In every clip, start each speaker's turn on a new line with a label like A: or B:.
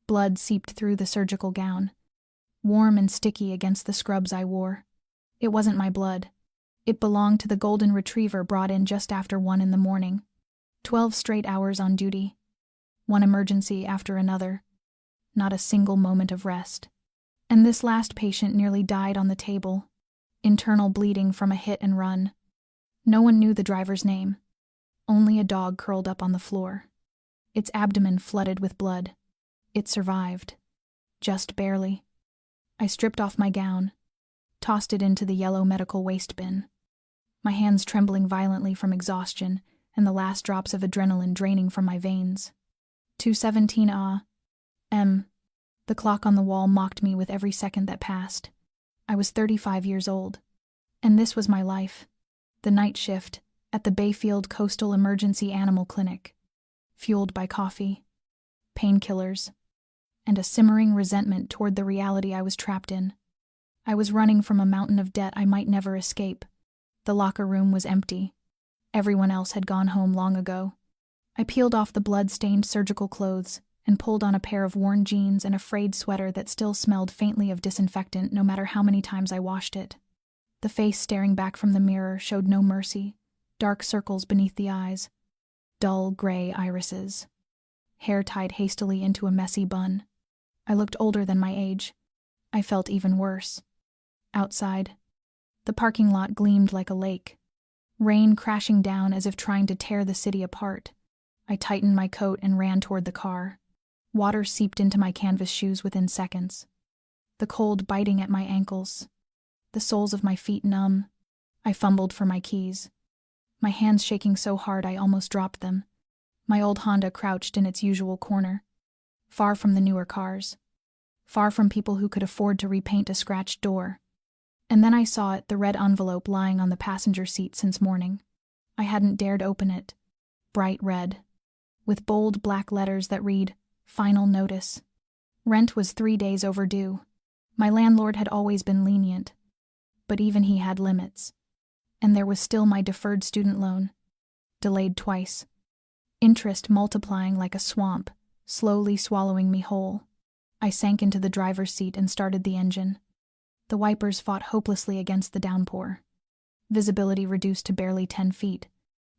A: Blood seeped through the surgical gown, warm and sticky against the scrubs I wore. It wasn't my blood. It belonged to the golden retriever brought in just after 1 in the morning. 12 straight hours on duty. One emergency after another. Not a single moment of rest. And this last patient nearly died on the table. Internal bleeding from a hit and run. No one knew the driver's name. Only a dog curled up on the floor. Its abdomen flooded with blood. It survived. Just barely. I stripped off my gown, tossed it into the yellow medical waste bin, my hands trembling violently from exhaustion and the last drops of adrenaline draining from my veins. 2:17 a.m. The clock on the wall mocked me with every second that passed. I was 35 years old, and this was my life. The night shift at the Bayfield Coastal Emergency Animal Clinic, fueled by coffee, painkillers, and a simmering resentment toward the reality I was trapped in. I was running from a mountain of debt I might never escape. The locker room was empty. Everyone else had gone home long ago. I peeled off the blood-stained surgical clothes and pulled on a pair of worn jeans and a frayed sweater that still smelled faintly of disinfectant no matter how many times I washed it. The face staring back from the mirror showed no mercy. Dark circles beneath the eyes. Dull gray irises. Hair tied hastily into a messy bun. I looked older than my age. I felt even worse. Outside, the parking lot gleamed like a lake. Rain crashing down as if trying to tear the city apart. I tightened my coat and ran toward the car. Water seeped into my canvas shoes within seconds. The cold biting at my ankles. The soles of my feet numb. I fumbled for my keys. My hands shaking so hard I almost dropped them. My old Honda crouched in its usual corner. Far from the newer cars. Far from people who could afford to repaint a scratched door. And then I saw it, the red envelope lying on the passenger seat since morning. I hadn't dared open it. Bright red. With bold black letters that read, "Final notice." Rent was 3 days overdue. My landlord had always been lenient. But even he had limits. And there was still my deferred student loan. Delayed twice. Interest multiplying like a swamp, slowly swallowing me whole. I sank into the driver's seat and started the engine. The wipers fought hopelessly against the downpour. Visibility reduced to barely 10 feet.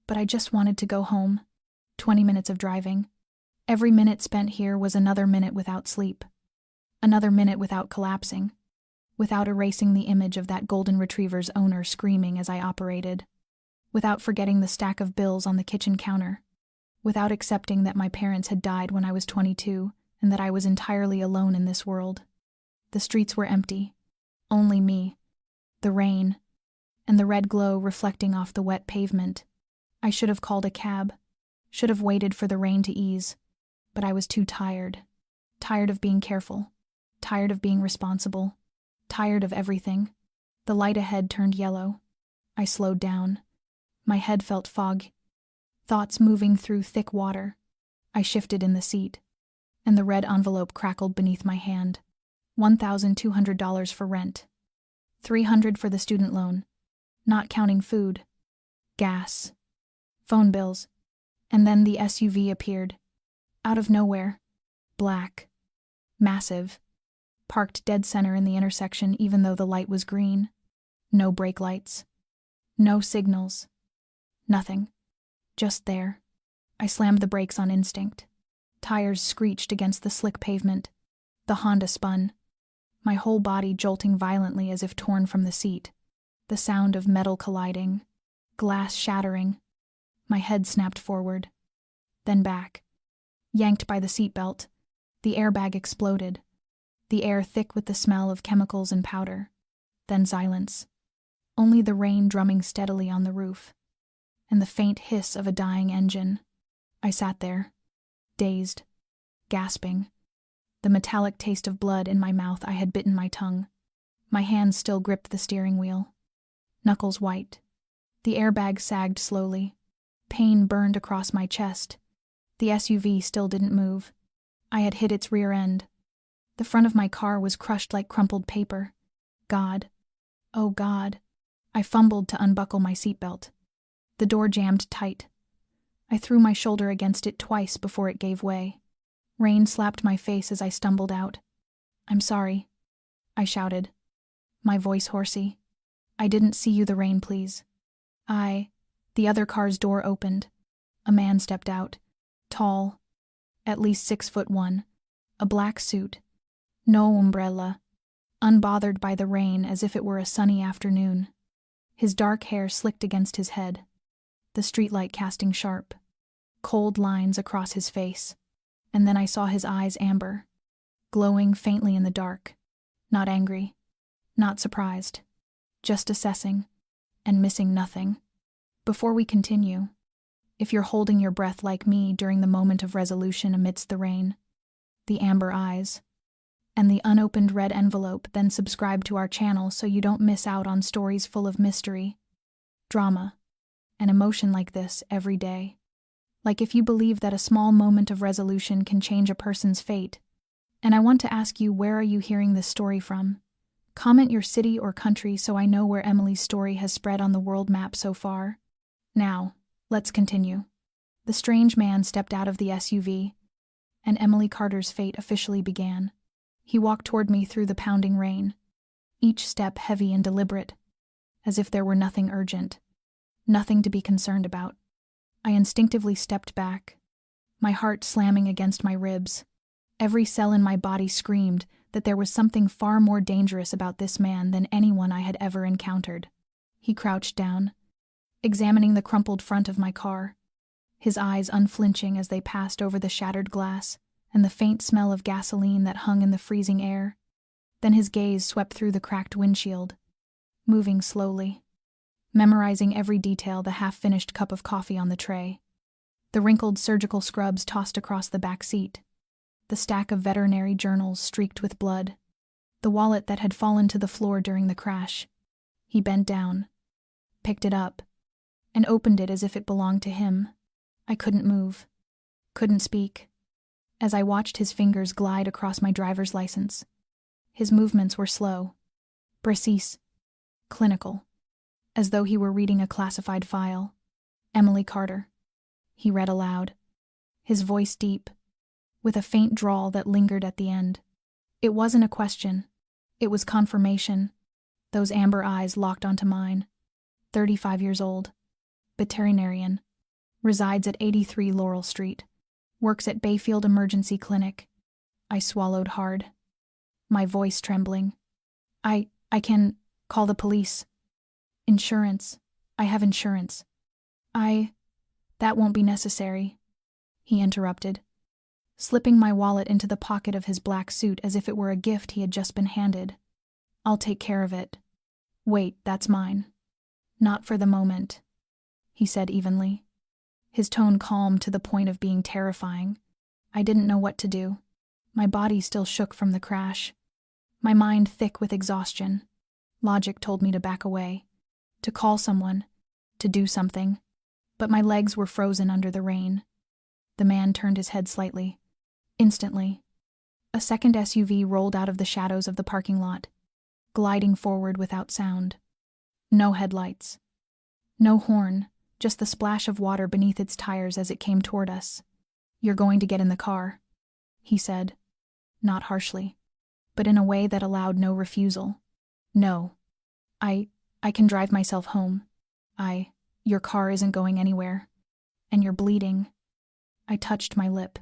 A: But I just wanted to go home. 20 minutes of driving. Every minute spent here was another minute without sleep. Another minute without collapsing. Without erasing the image of that golden retriever's owner screaming as I operated. Without forgetting the stack of bills on the kitchen counter. Without accepting that my parents had died when I was 22 and that I was entirely alone in this world. The streets were empty. Only me. The rain. And the red glow reflecting off the wet pavement. I should have called a cab. Should have waited for the rain to ease. But I was too tired. Tired of being careful. Tired of being responsible. Tired of everything. The light ahead turned yellow. I slowed down. My head felt fog. Thoughts moving through thick water. I shifted in the seat. And the red envelope crackled beneath my hand. $1,200 for rent. $300 for the student loan. Not counting food. Gas. Phone bills. And then the SUV appeared. Out of nowhere. Black. Massive. Parked dead center in the intersection even though the light was green. No brake lights. No signals. Nothing. Just there. I slammed the brakes on instinct. Tires screeched against the slick pavement. The Honda spun. My whole body jolting violently as if torn from the seat. The sound of metal colliding. Glass shattering. My head snapped forward. Then back. Yanked by the seatbelt. The airbag exploded. The air thick with the smell of chemicals and powder. Then silence. Only the rain drumming steadily on the roof. And the faint hiss of a dying engine. I sat there, dazed, gasping. The metallic taste of blood in my mouth. I had bitten my tongue. My hands still gripped the steering wheel. Knuckles white. The airbag sagged slowly. Pain burned across my chest. The SUV still didn't move. I had hit its rear end. The front of my car was crushed like crumpled paper. God. Oh God. I fumbled to unbuckle my seatbelt. The door jammed tight. I threw my shoulder against it twice before it gave way. Rain slapped my face as I stumbled out. "I'm sorry," I shouted, my voice hoarsey. "I didn't see you, the rain, please." The other car's door opened. A man stepped out. Tall, at least 6'1", a black suit, no umbrella, unbothered by the rain as if it were a sunny afternoon. His dark hair slicked against his head, the streetlight casting sharp, cold lines across his face. And then I saw his eyes amber, glowing faintly in the dark. Not angry, not surprised, just assessing, and missing nothing. Before we continue, if you're holding your breath like me during the moment of resolution amidst the rain, the amber eyes, and the unopened red envelope, then subscribe to our channel so you don't miss out on stories full of mystery, drama, and emotion like this every day. Like if you believe that a small moment of resolution can change a person's fate. And I want to ask you, where are you hearing this story from? Comment your city or country so I know where Emily's story has spread on the world map so far. Now, let's continue. The strange man stepped out of the SUV, and Emily Carter's fate officially began. He walked toward me through the pounding rain, each step heavy and deliberate, as if there were nothing urgent, nothing to be concerned about. I instinctively stepped back, my heart slamming against my ribs. Every cell in my body screamed that there was something far more dangerous about this man than anyone I had ever encountered. He crouched down, examining the crumpled front of my car, his eyes unflinching as they passed over the shattered glass and the faint smell of gasoline that hung in the freezing air. Then his gaze swept through the cracked windshield, moving slowly, memorizing every detail, the half-finished cup of coffee on the tray, the wrinkled surgical scrubs tossed across the back seat, the stack of veterinary journals streaked with blood, the wallet that had fallen to the floor during the crash. He bent down, picked it up, and opened it as if it belonged to him. I couldn't move, couldn't speak, as I watched his fingers glide across my driver's license. His movements were slow, precise, clinical, as though he were reading a classified file. "Emily Carter," he read aloud, his voice deep, with a faint drawl that lingered at the end. It wasn't a question, it was confirmation. Those amber eyes locked onto mine. 35 years old, veterinarian, resides at 83 Laurel Street, works at Bayfield Emergency Clinic. I swallowed hard, my voice trembling. I can call the police. Insurance. I have insurance. That won't be necessary," he interrupted, slipping my wallet into the pocket of his black suit as if it were a gift he had just been handed. "I'll take care of it." "Wait, that's mine." "Not for the moment," he said evenly, his tone calm to the point of being terrifying. I didn't know what to do. My body still shook from the crash, my mind thick with exhaustion. Logic told me to back away, to call someone, to do something, but my legs were frozen under the rain. The man turned his head slightly. Instantly, a second SUV rolled out of the shadows of the parking lot, gliding forward without sound. No headlights, no horn, just the splash of water beneath its tires as it came toward us. "You're going to get in the car," he said, not harshly, but in a way that allowed no refusal. "No. I can drive myself home. Your car isn't going anywhere. And you're bleeding." I touched my lip,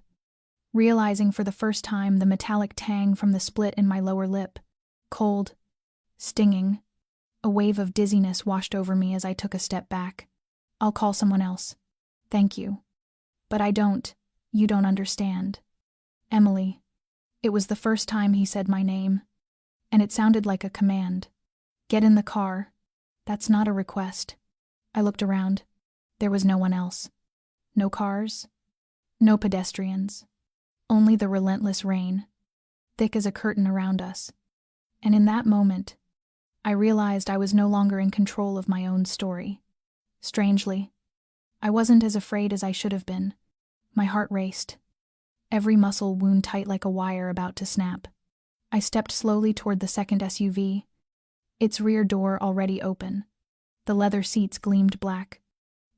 A: realizing for the first time the metallic tang from the split in my lower lip. Cold, stinging. A wave of dizziness washed over me as I took a step back. "I'll call someone else. Thank you. But you don't understand. Emily." It was the first time he said my name, and it sounded like a command. "Get in the car." That's not a request. I looked around. There was no one else. No cars. No pedestrians. Only the relentless rain, thick as a curtain around us. And in that moment, I realized I was no longer in control of my own story. Strangely, I wasn't as afraid as I should have been. My heart raced, every muscle wound tight like a wire about to snap. I stepped slowly toward the second SUV, its rear door already open. The leather seats gleamed black,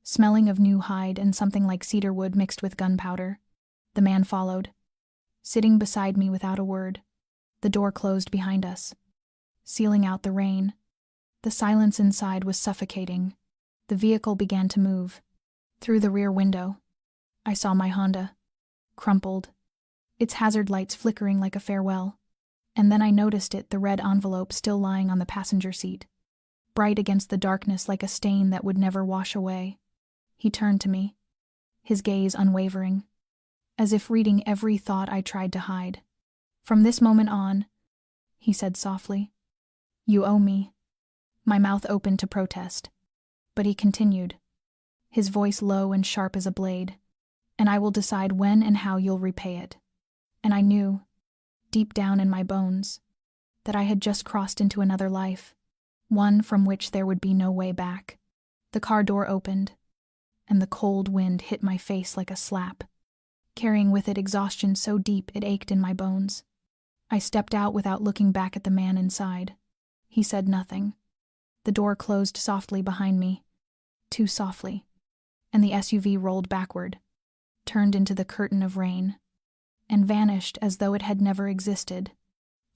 A: smelling of new hide and something like cedar wood mixed with gunpowder. The man followed, sitting beside me without a word. The door closed behind us, sealing out the rain. The silence inside was suffocating. The vehicle began to move. Through the rear window, I saw my Honda, crumpled, its hazard lights flickering like a farewell. And then I noticed the red envelope still lying on the passenger seat, bright against the darkness like a stain that would never wash away. He turned to me, his gaze unwavering, as if reading every thought I tried to hide. "From this moment on," he said softly, "you owe me." My mouth opened to protest, but he continued, his voice low and sharp as a blade, "And I will decide when and how you'll repay it." And I knew, deep down in my bones, that I had just crossed into another life, one from which there would be no way back. The car door opened, and the cold wind hit my face like a slap, carrying with it exhaustion so deep it ached in my bones. I stepped out without looking back at the man inside. He said nothing. The door closed softly behind me, too softly, and the SUV rolled backward, turned into the curtain of rain, and vanished as though it had never existed.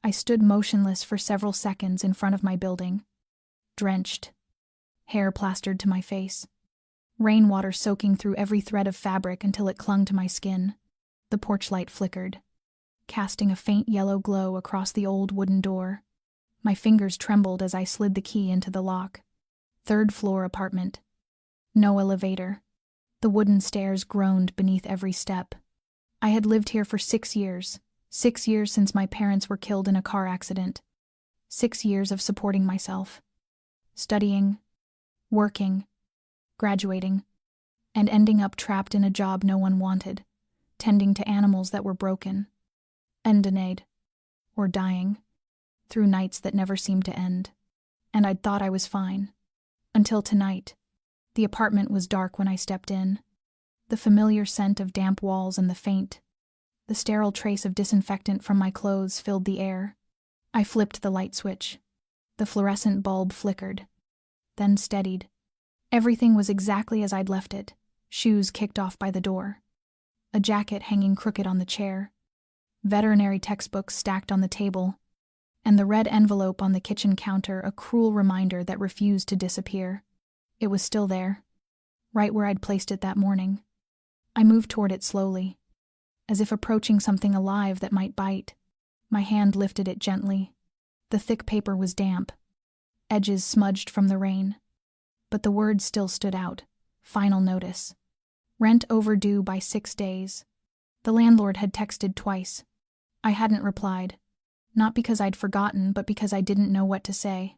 A: I stood motionless for several seconds in front of my building, drenched, hair plastered to my face, rainwater soaking through every thread of fabric until it clung to my skin. The porch light flickered, casting a faint yellow glow across the old wooden door. My fingers trembled as I slid the key into the lock. Third-floor apartment. No elevator. The wooden stairs groaned beneath every step. I had lived here for 6 years. 6 years since my parents were killed in a car accident. 6 years of supporting myself. Studying, working, graduating, and ending up trapped in a job no one wanted, tending to animals that were broken, endonade, or dying, through nights that never seemed to end. And I'd thought I was fine. Until tonight. The apartment was dark when I stepped in. The familiar scent of damp walls and the sterile trace of disinfectant from my clothes filled the air. I flipped the light switch. The fluorescent bulb flickered, then steadied. Everything was exactly as I'd left it, shoes kicked off by the door, a jacket hanging crooked on the chair, veterinary textbooks stacked on the table, and the red envelope on the kitchen counter a cruel reminder that refused to disappear. It was still there, right where I'd placed it that morning. I moved toward it slowly, as if approaching something alive that might bite. My hand lifted it gently. The thick paper was damp, edges smudged from the rain, but the words still stood out. Final notice. Rent overdue by 6 days. The landlord had texted twice. I hadn't replied, not because I'd forgotten, but because I didn't know what to say.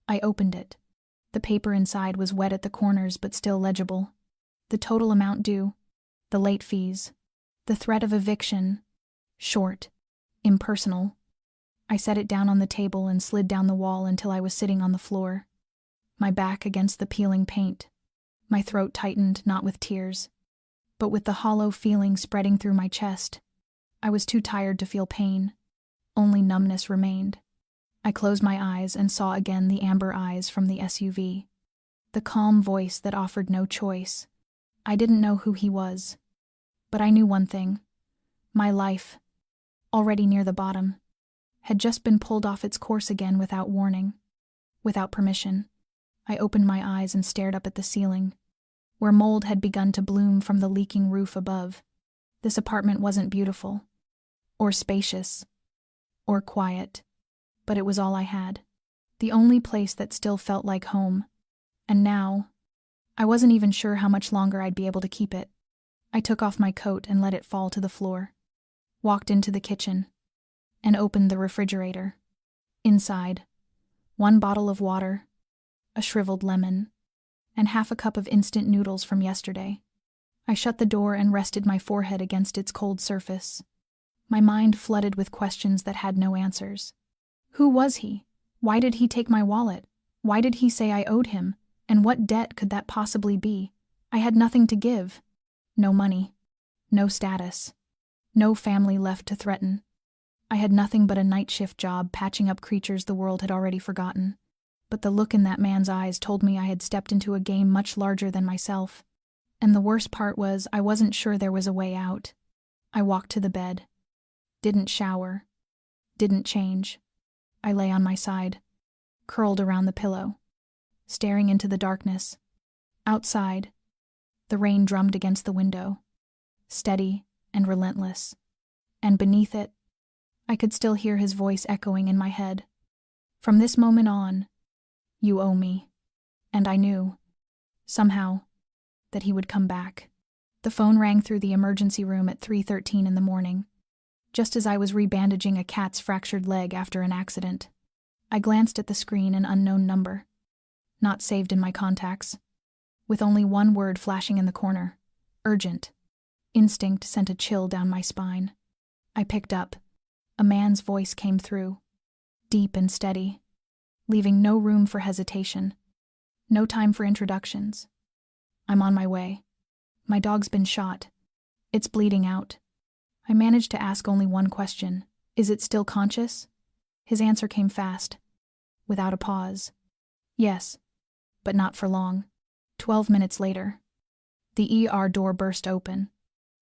A: I opened it. The paper inside was wet at the corners but still legible. The total amount due, the late fees, the threat of eviction, short, impersonal. I set it down on the table and slid down the wall until I was sitting on the floor, my back against the peeling paint. My throat tightened, not with tears, but with the hollow feeling spreading through my chest. I was too tired to feel pain. Only numbness remained. I closed my eyes and saw again the amber eyes from the SUV, the calm voice that offered no choice. I didn't know who he was, but I knew one thing. My life, already near the bottom, had just been pulled off its course again without warning, without permission. I opened my eyes and stared up at the ceiling, where mold had begun to bloom from the leaking roof above. This apartment wasn't beautiful, or spacious, or quiet, but it was all I had, the only place that still felt like home. And now, I wasn't even sure how much longer I'd be able to keep it. I took off my coat and let it fall to the floor, walked into the kitchen, and opened the refrigerator. Inside, 1 bottle of water, a shriveled lemon, and half a cup of instant noodles from yesterday. I shut the door and rested my forehead against its cold surface. My mind flooded with questions that had no answers. Who was he? Why did he take my wallet? Why did he say I owed him? And what debt could that possibly be? I had nothing to give. No money. No status. No family left to threaten. I had nothing but a night shift job patching up creatures the world had already forgotten. But the look in that man's eyes told me I had stepped into a game much larger than myself. And the worst part was I wasn't sure there was a way out. I walked to the bed, Didn't shower. Didn't change. I lay on my side, curled around the pillow, staring into the darkness. Outside, the rain drummed against the window, steady and relentless. And beneath it, I could still hear his voice echoing in my head. From this moment on, you owe me. And I knew, somehow, that he would come back. The phone rang through the emergency room at 3:13 in the morning, just as I was rebandaging a cat's fractured leg after an accident. I glanced at the screen, an unknown number, not saved in my contacts, with only one word flashing in the corner: urgent. Instinct sent a chill down my spine. I picked up. A man's voice came through, deep and steady, leaving no room for hesitation, no time for introductions. I'm on my way. My dog's been shot. It's bleeding out. I managed to ask only one question. Is it still conscious? His answer came fast, without a pause. Yes, but not for long. 12 minutes later, the ER door burst open.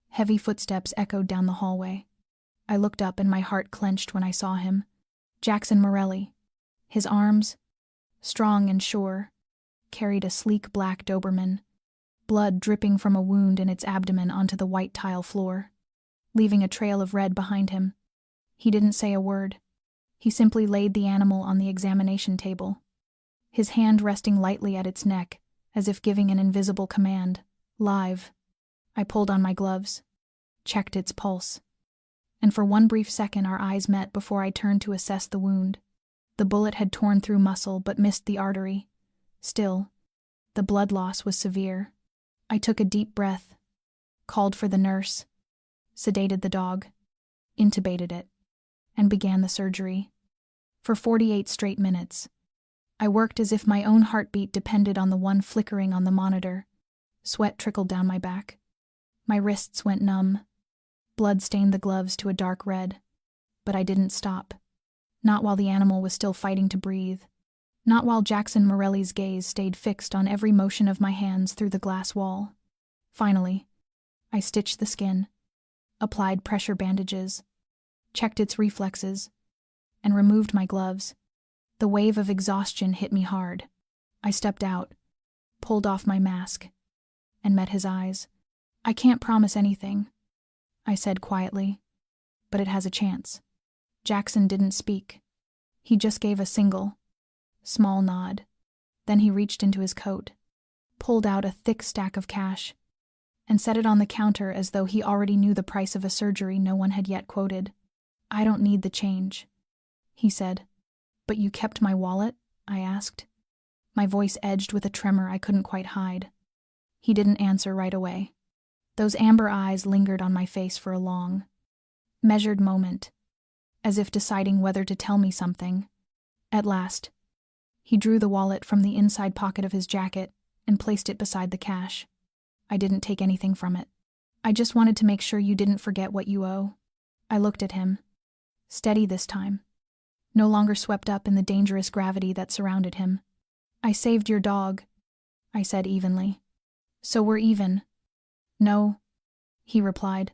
A: Heavy footsteps echoed down the hallway. I looked up and my heart clenched when I saw him. Jackson Morelli. His arms, strong and sure, carried a sleek black Doberman, blood dripping from a wound in its abdomen onto the white tile floor, leaving a trail of red behind him. He didn't say a word. He simply laid the animal on the examination table, his hand resting lightly at its neck, as if giving an invisible command. Live. I pulled on my gloves, checked its pulse, and for one brief second our eyes met before I turned to assess the wound. The bullet had torn through muscle but missed the artery. Still, the blood loss was severe. I took a deep breath, called for the nurse, sedated the dog, intubated it, and began the surgery. For 48 straight minutes, I worked as if my own heartbeat depended on the one flickering on the monitor. Sweat trickled down my back. My wrists went numb. Blood stained the gloves to a dark red. But I didn't stop. Not while the animal was still fighting to breathe. Not while Jackson Morelli's gaze stayed fixed on every motion of my hands through the glass wall. Finally, I stitched the skin, applied pressure bandages, checked its reflexes, and removed my gloves. The wave of exhaustion hit me hard. I stepped out, pulled off my mask, and met his eyes. I can't promise anything, I said quietly, but it has a chance. Jackson didn't speak. He just gave a single, small nod. Then he reached into his coat, pulled out a thick stack of cash, and set it on the counter as though he already knew the price of a surgery no one had yet quoted. I don't need the change, he said. But you kept my wallet? I asked. My voice edged with a tremor I couldn't quite hide. He didn't answer right away. Those amber eyes lingered on my face for a long, measured moment, as if deciding whether to tell me something. At last, he drew the wallet from the inside pocket of his jacket and placed it beside the cash. I didn't take anything from it. I just wanted to make sure you didn't forget what you owe. I looked at him, steady this time, no longer swept up in the dangerous gravity that surrounded him. I saved your dog, I said evenly. So we're even. No, he replied,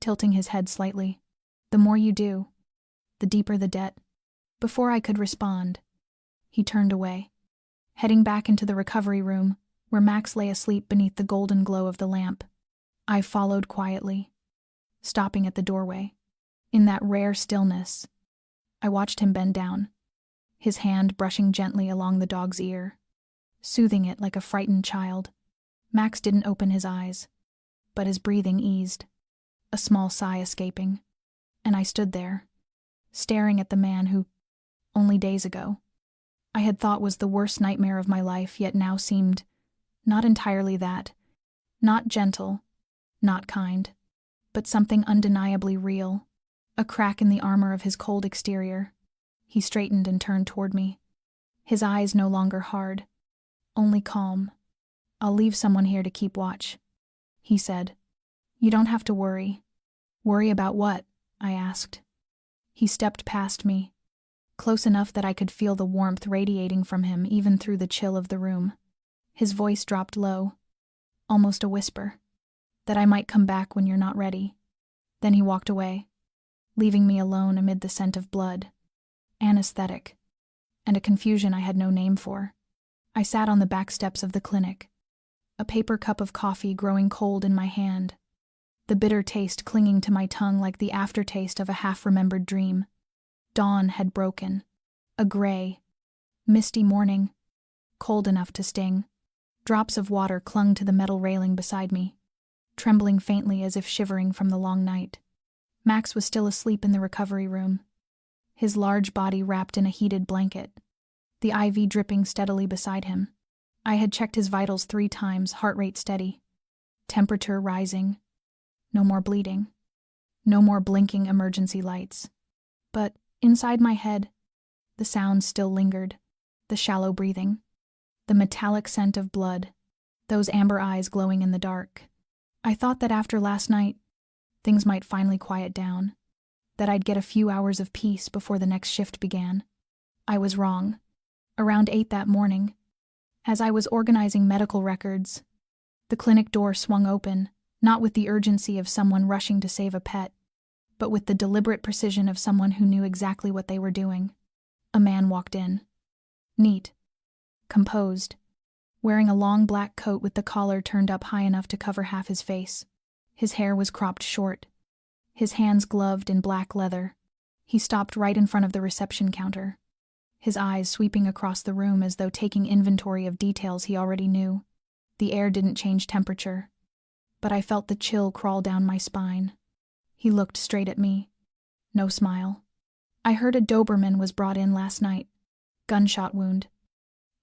A: tilting his head slightly. The more you do, the deeper the debt. Before I could respond, he turned away, heading back into the recovery room, where Max lay asleep beneath the golden glow of the lamp. I followed quietly, stopping at the doorway. In that rare stillness, I watched him bend down, his hand brushing gently along the dog's ear, soothing it like a frightened child. Max didn't open his eyes, but his breathing eased, a small sigh escaping, and I stood there, staring at the man who, only days ago, I had thought was the worst nightmare of my life, yet now seemed not entirely that, not gentle, not kind, but something undeniably real, a crack in the armor of his cold exterior. He straightened and turned toward me, his eyes no longer hard, only calm. I'll leave someone here to keep watch, he said. You don't have to worry. Worry about what? I asked. He stepped past me, close enough that I could feel the warmth radiating from him even through the chill of the room. His voice dropped low, almost a whisper, that I might come back when you're not ready. Then he walked away, leaving me alone amid the scent of blood, anesthetic, and a confusion I had no name for. I sat on the back steps of the clinic, a paper cup of coffee growing cold in my hand, the bitter taste clinging to my tongue like the aftertaste of a half-remembered dream. Dawn had broken. A gray, misty morning, cold enough to sting. Drops of water clung to the metal railing beside me, trembling faintly as if shivering from the long night. Max was still asleep in the recovery room, his large body wrapped in a heated blanket, the IV dripping steadily beside him. I had checked his vitals 3 times, heart rate steady, temperature rising. No more bleeding. No more blinking emergency lights. But inside my head, the sounds still lingered, the shallow breathing, the metallic scent of blood, those amber eyes glowing in the dark. I thought that after last night, things might finally quiet down, that I'd get a few hours of peace before the next shift began. I was wrong. Around 8 that morning, as I was organizing medical records, the clinic door swung open, not with the urgency of someone rushing to save a pet, but with the deliberate precision of someone who knew exactly what they were doing. A man walked in. Neat. Composed. Wearing a long black coat with the collar turned up high enough to cover half his face. His hair was cropped short. His hands gloved in black leather. He stopped right in front of the reception counter, his eyes sweeping across the room as though taking inventory of details he already knew. The air didn't change temperature, but I felt the chill crawl down my spine. He looked straight at me. No smile. I heard a Doberman was brought in last night. Gunshot wound.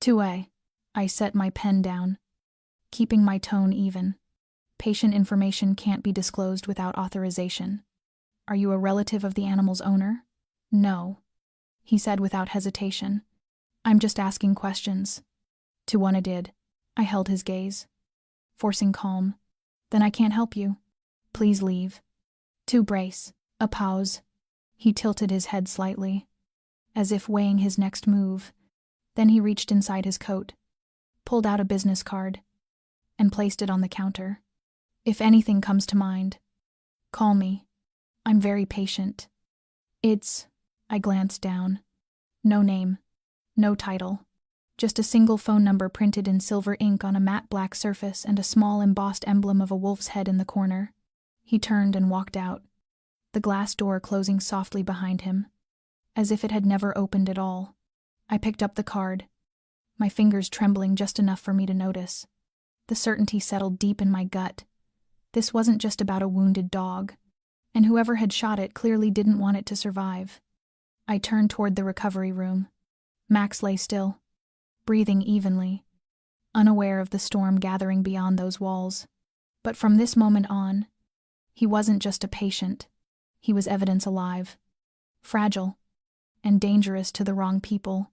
A: 2A. I set my pen down, keeping my tone even. Patient information can't be disclosed without authorization. Are you a relative of the animal's owner? No, he said without hesitation. I'm just asking questions. Tuwana did. I held his gaze, forcing calm. Then I can't help you. Please leave. To brace. A pause. He tilted his head slightly, as if weighing his next move. Then he reached inside his coat, pulled out a business card, and placed it on the counter. If anything comes to mind, call me. I'm very patient. I glanced down. No name, no title, just a single phone number printed in silver ink on a matte black surface and a small embossed emblem of a wolf's head in the corner. He turned and walked out, the glass door closing softly behind him, as if it had never opened at all. I picked up the card, my fingers trembling just enough for me to notice. The certainty settled deep in my gut. This wasn't just about a wounded dog, and whoever had shot it clearly didn't want it to survive. I turned toward the recovery room. Max lay still, breathing evenly, unaware of the storm gathering beyond those walls. But from this moment on, he wasn't just a patient. He was evidence alive, fragile, and dangerous to the wrong people.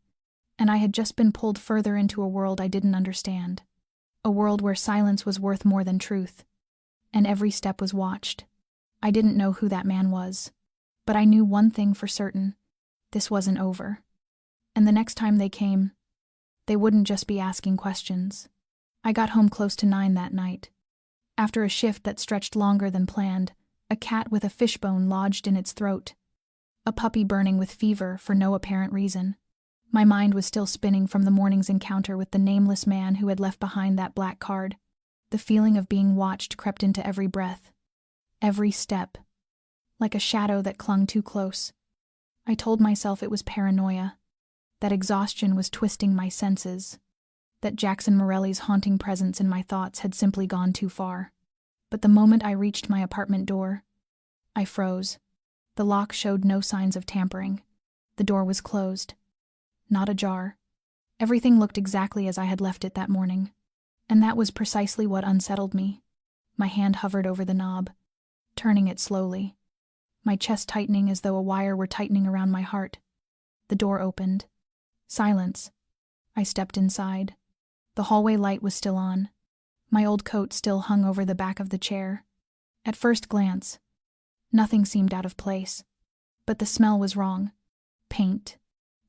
A: And I had just been pulled further into a world I didn't understand. A world where silence was worth more than truth, and every step was watched. I didn't know who that man was, but I knew one thing for certain. This wasn't over. And the next time they came, they wouldn't just be asking questions. I got home close to 9 that night. After a shift that stretched longer than planned, a cat with a fishbone lodged in its throat, a puppy burning with fever for no apparent reason. My mind was still spinning from the morning's encounter with the nameless man who had left behind that black card. The feeling of being watched crept into every breath, every step, like a shadow that clung too close. I told myself it was paranoia, that exhaustion was twisting my senses, that Jackson Morelli's haunting presence in my thoughts had simply gone too far. But the moment I reached my apartment door, I froze. The lock showed no signs of tampering. The door was closed, not ajar. Everything looked exactly as I had left it that morning, and that was precisely what unsettled me. My hand hovered over the knob, turning it slowly, my chest tightening as though a wire were tightening around my heart. The door opened. Silence. I stepped inside. The hallway light was still on. My old coat still hung over the back of the chair. At first glance, nothing seemed out of place. But the smell was wrong. Paint.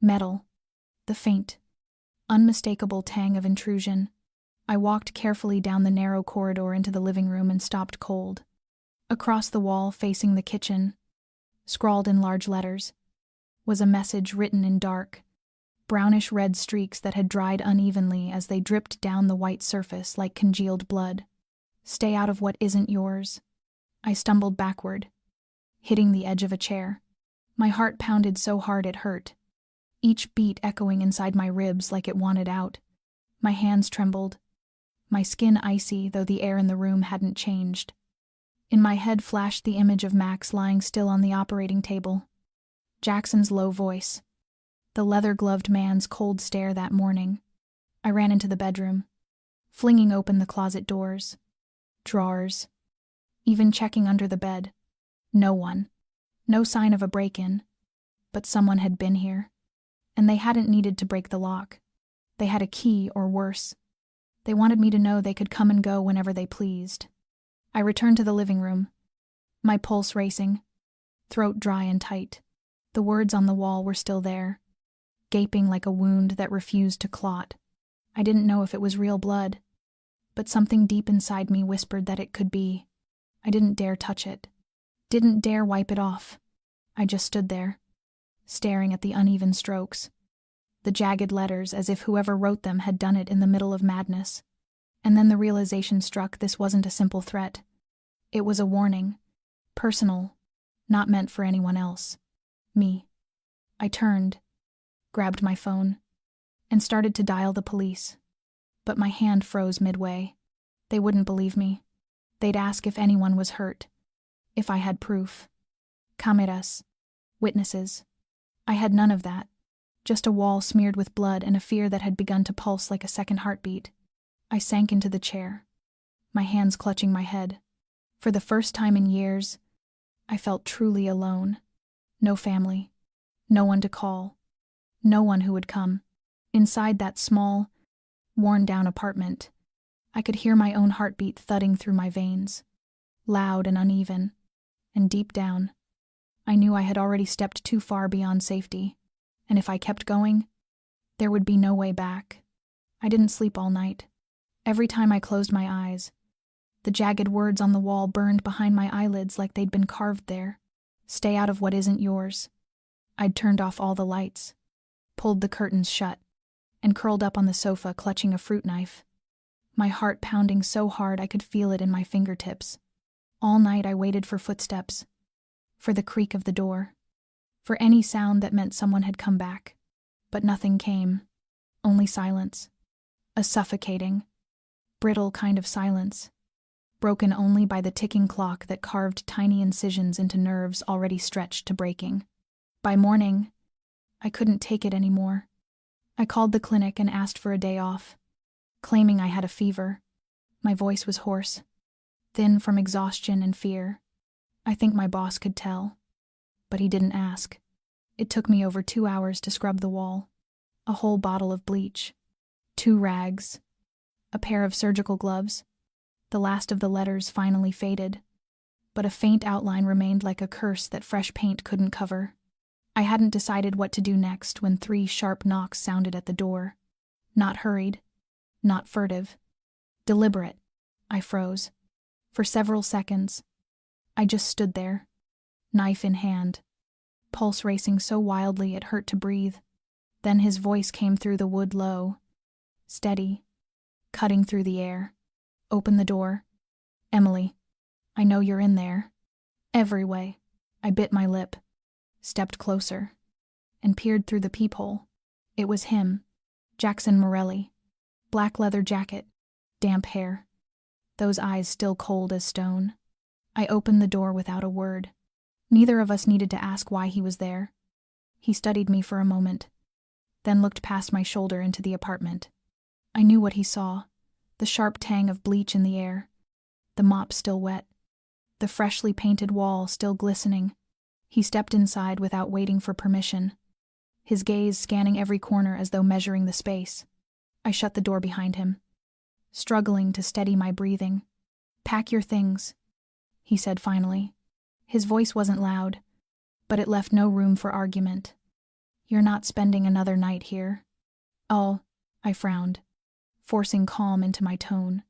A: Metal. The faint, unmistakable tang of intrusion. I walked carefully down the narrow corridor into the living room and stopped cold. Across the wall, facing the kitchen, scrawled in large letters, was a message written in dark, brownish-red streaks that had dried unevenly as they dripped down the white surface like congealed blood. "Stay out of what isn't yours." I stumbled backward, hitting the edge of a chair. My heart pounded so hard it hurt, each beat echoing inside my ribs like it wanted out. My hands trembled, my skin icy, though the air in the room hadn't changed. In my head flashed the image of Max lying still on the operating table, Jackson's low voice, the leather-gloved man's cold stare that morning. I ran into the bedroom, flinging open the closet doors, drawers, even checking under the bed. No one. No sign of a break-in. But someone had been here. And they hadn't needed to break the lock. They had a key, or worse. They wanted me to know they could come and go whenever they pleased. I returned to the living room, my pulse racing, throat dry and tight. The words on the wall were still there, gaping like a wound that refused to clot. I didn't know if it was real blood, but something deep inside me whispered that it could be. I didn't dare touch it, didn't dare wipe it off. I just stood there, staring at the uneven strokes, the jagged letters, as if whoever wrote them had done it in the middle of madness. And then the realization struck: this wasn't a simple threat. It was a warning, personal, not meant for anyone else. Me. I turned, grabbed my phone, and started to dial the police. But my hand froze midway. They wouldn't believe me. They'd ask if anyone was hurt, if I had proof. Cameras, witnesses. I had none of that. Just a wall smeared with blood and a fear that had begun to pulse like a second heartbeat. I sank into the chair, my hands clutching my head. For the first time in years, I felt truly alone. No family, no one to call, no one who would come. Inside that small, worn-down apartment, I could hear my own heartbeat thudding through my veins, loud and uneven, and deep down, I knew I had already stepped too far beyond safety, and if I kept going, there would be no way back. I didn't sleep all night. Every time I closed my eyes, the jagged words on the wall burned behind my eyelids like they'd been carved there. "Stay out of what isn't yours." I'd turned off all the lights, pulled the curtains shut, and curled up on the sofa clutching a fruit knife, my heart pounding so hard I could feel it in my fingertips. All night I waited for footsteps, for the creak of the door, for any sound that meant someone had come back. But nothing came, only silence, a suffocating, brittle kind of silence, broken only by the ticking clock that carved tiny incisions into nerves already stretched to breaking. By morning, I couldn't take it anymore. I called the clinic and asked for a day off, claiming I had a fever. My voice was hoarse, thin from exhaustion and fear. I think my boss could tell, but he didn't ask. It took me over 2 hours to scrub the wall, a whole bottle of bleach, 2 rags, a pair of surgical gloves. The last of the letters finally faded, but a faint outline remained like a curse that fresh paint couldn't cover. I hadn't decided what to do next when 3 sharp knocks sounded at the door. Not hurried, not furtive, deliberate. I froze. For several seconds, I just stood there, knife in hand, pulse racing so wildly it hurt to breathe. Then his voice came through the wood low, steady, cutting through the air. "Open the door. Emily, I know you're in there." Every way. I bit my lip, stepped closer, and peered through the peephole. It was him, Jackson Morelli. Black leather jacket, damp hair, those eyes still cold as stone. I opened the door without a word. Neither of us needed to ask why he was there. He studied me for a moment, then looked past my shoulder into the apartment. I knew what he saw, the sharp tang of bleach in the air, the mop still wet, the freshly painted wall still glistening. He stepped inside without waiting for permission, his gaze scanning every corner as though measuring the space. I shut the door behind him, struggling to steady my breathing. "Pack your things," he said finally. His voice wasn't loud, but it left no room for argument. "You're not spending another night here." "Oh," I frowned, forcing calm into my tone.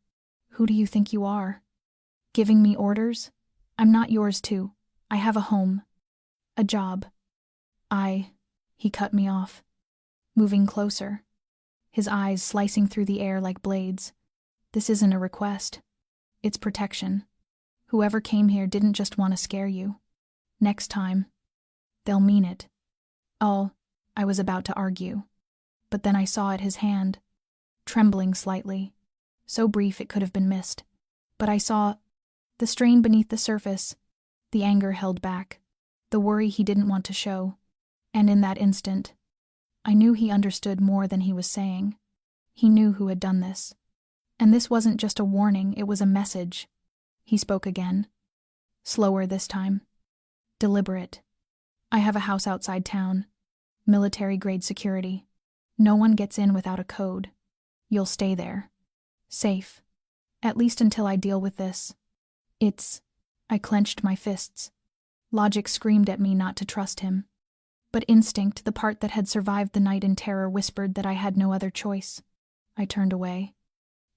A: "Who do you think you are? Giving me orders? I'm not yours too. I have a home." A job. He cut me off, moving closer, his eyes slicing through the air like blades. This isn't a request. It's protection. Whoever came here didn't just want to scare you. Next time, they'll mean it. Oh, I was about to argue. But then I saw at his hand, trembling slightly, so brief it could have been missed. But I saw the strain beneath the surface, the anger held back, the worry he didn't want to show. And in that instant, I knew he understood more than he was saying. He knew who had done this. And this wasn't just a warning, it was a message. He spoke again. Slower this time. Deliberate. I have a house outside town. Military-grade security. No one gets in without a code. You'll stay there. Safe. At least until I deal with this. I clenched my fists. Logic screamed at me not to trust him. But instinct, the part that had survived the night in terror, whispered that I had no other choice. I turned away,